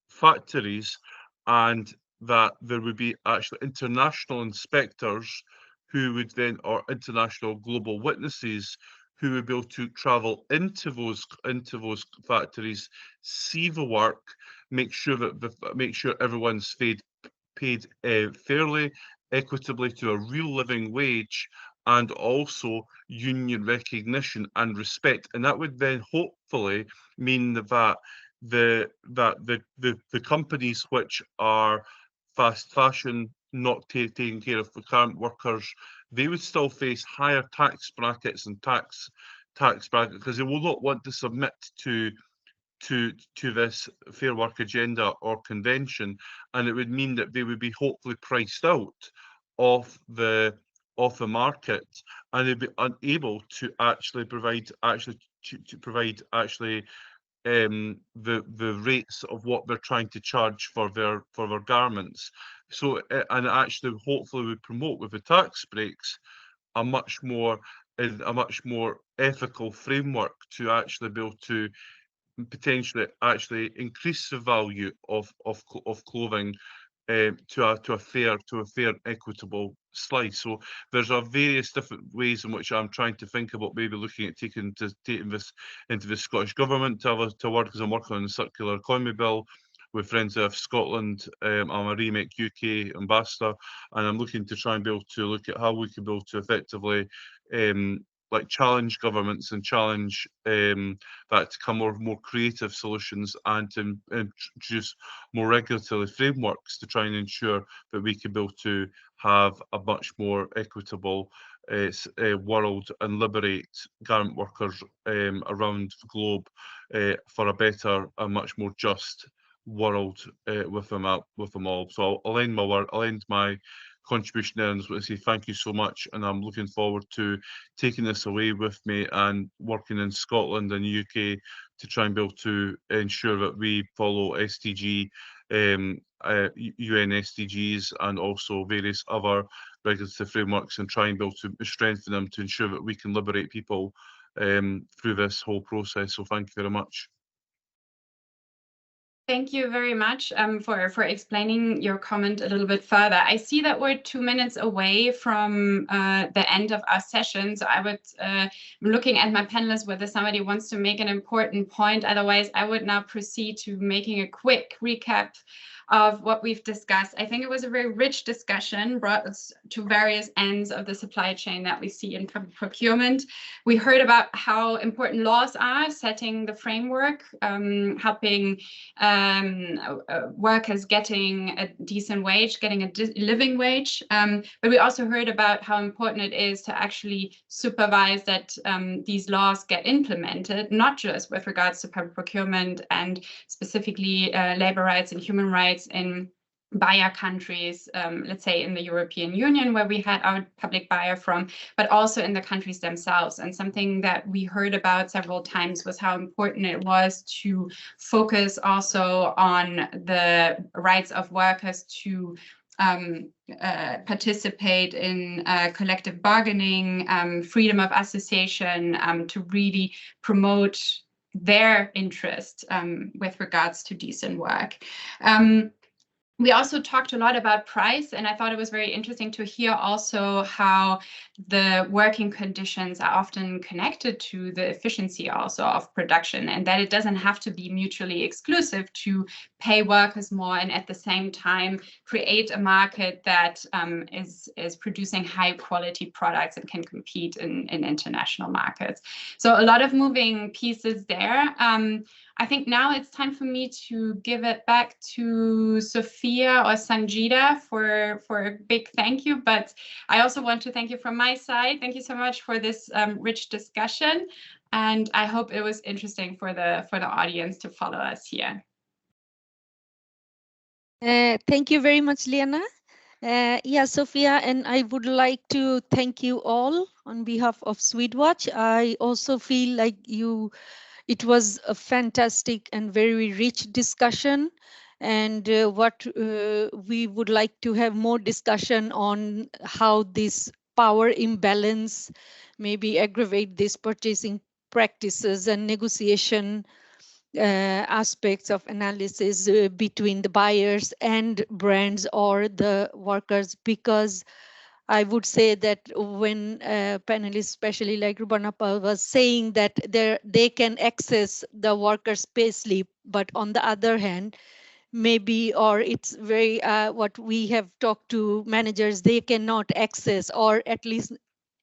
factories, and that there would be actually international inspectors who would then, or international global witnesses who would be able to travel into those factories, see the work, make sure everyone's paid fairly, equitably to a real living wage, and also union recognition and respect. And that would then hopefully mean that the companies which are fast fashion, not taking care of the current workers, they would still face higher tax brackets and tax bracket because they will not want to submit to this fair work agenda or convention, and it would mean that they would be hopefully priced out of the market, and they'd be unable to actually provide the rates of what they're trying to charge for their garments. So and actually hopefully would promote with the tax breaks a much more ethical framework to actually be able to potentially actually increase the value of clothing to a fair equitable slice. So there's various different ways in which I'm trying to think about maybe looking at taking this into the Scottish Government to work, as I'm working on the circular economy bill with Friends of Scotland. I'm a Remake UK ambassador, and I'm looking to try and be able to look at how we can be able to effectively like challenge governments and challenge that to come up with more creative solutions and to introduce more regulatory frameworks to try and ensure that we can be able to have a much more equitable world and liberate garment workers around the globe for a better and much more just world with them all. So I'll end my contribution there and just say thank you so much, and I'm looking forward to taking this away with me and working in Scotland and UK to try and be able to ensure that we follow SDG, UN SDGs, and also various other regulatory frameworks, and try and be able to strengthen them to ensure that we can liberate people through this whole process. So thank you very much. Thank you very much for explaining your comment a little bit further. I see that we're 2 minutes away from the end of our session, so I'm looking at my panelists whether somebody wants to make an important point. Otherwise, I would now proceed to making a quick recap of what we've discussed. I think it was a very rich discussion, brought us to various ends of the supply chain that we see in procurement. We heard about how important laws are, setting the framework, helping workers getting a decent wage, getting a living wage. But we also heard about how important it is to actually supervise that these laws get implemented, not just with regards to public procurement and specifically labor rights and human rights in buyer countries, let's say in the European Union, where we had our public buyer from, but also in the countries themselves. And something that we heard about several times was how important it was to focus also on the rights of workers to participate in collective bargaining, freedom of association, to really promote their interest with regards to decent work. We also talked a lot about price, and I thought it was very interesting to hear also how the working conditions are often connected to the efficiency also of production, and that it doesn't have to be mutually exclusive to pay workers more and at the same time create a market that is producing high quality products and can compete in international markets. So a lot of moving pieces there. I think now it's time for me to give it back to Sophia or Sanjita for a big thank you. But I also want to thank you from my side. Thank you so much for this rich discussion. And I hope it was interesting for the audience to follow us here. Thank you very much, Liana. Yeah, Sophia, and I would like to thank you all on behalf of Swedwatch. I also feel like it was a fantastic and very rich discussion. And what we would like to have more discussion on how this power imbalance maybe aggravate these purchasing practices and negotiation aspects of analysis between the buyers and brands or the workers, because I would say that when panelists, especially like Rubanapa, was saying that they can access the workers' pay slip, but on the other hand, maybe, or it's very what we have talked to managers, they cannot access or at least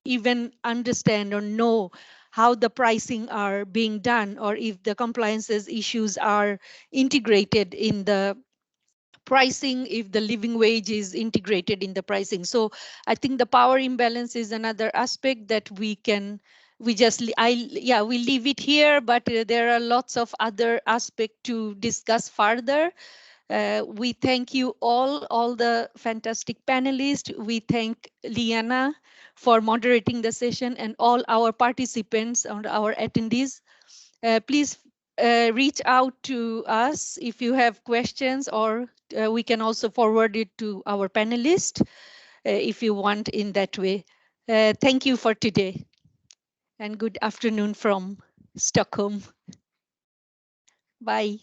even understand or know how the pricing are being done, or if the compliances issues are integrated in the pricing, if the living wage is integrated in the pricing. So I think the power imbalance is another aspect that we leave it here, but there are lots of other aspects to discuss further. We thank you all the fantastic panelists. We thank Liana for moderating the session and all our participants and our attendees. Please reach out to us if you have questions, or we can also forward it to our panelists if you want in that way. Thank you for today, and good afternoon from Stockholm. Bye.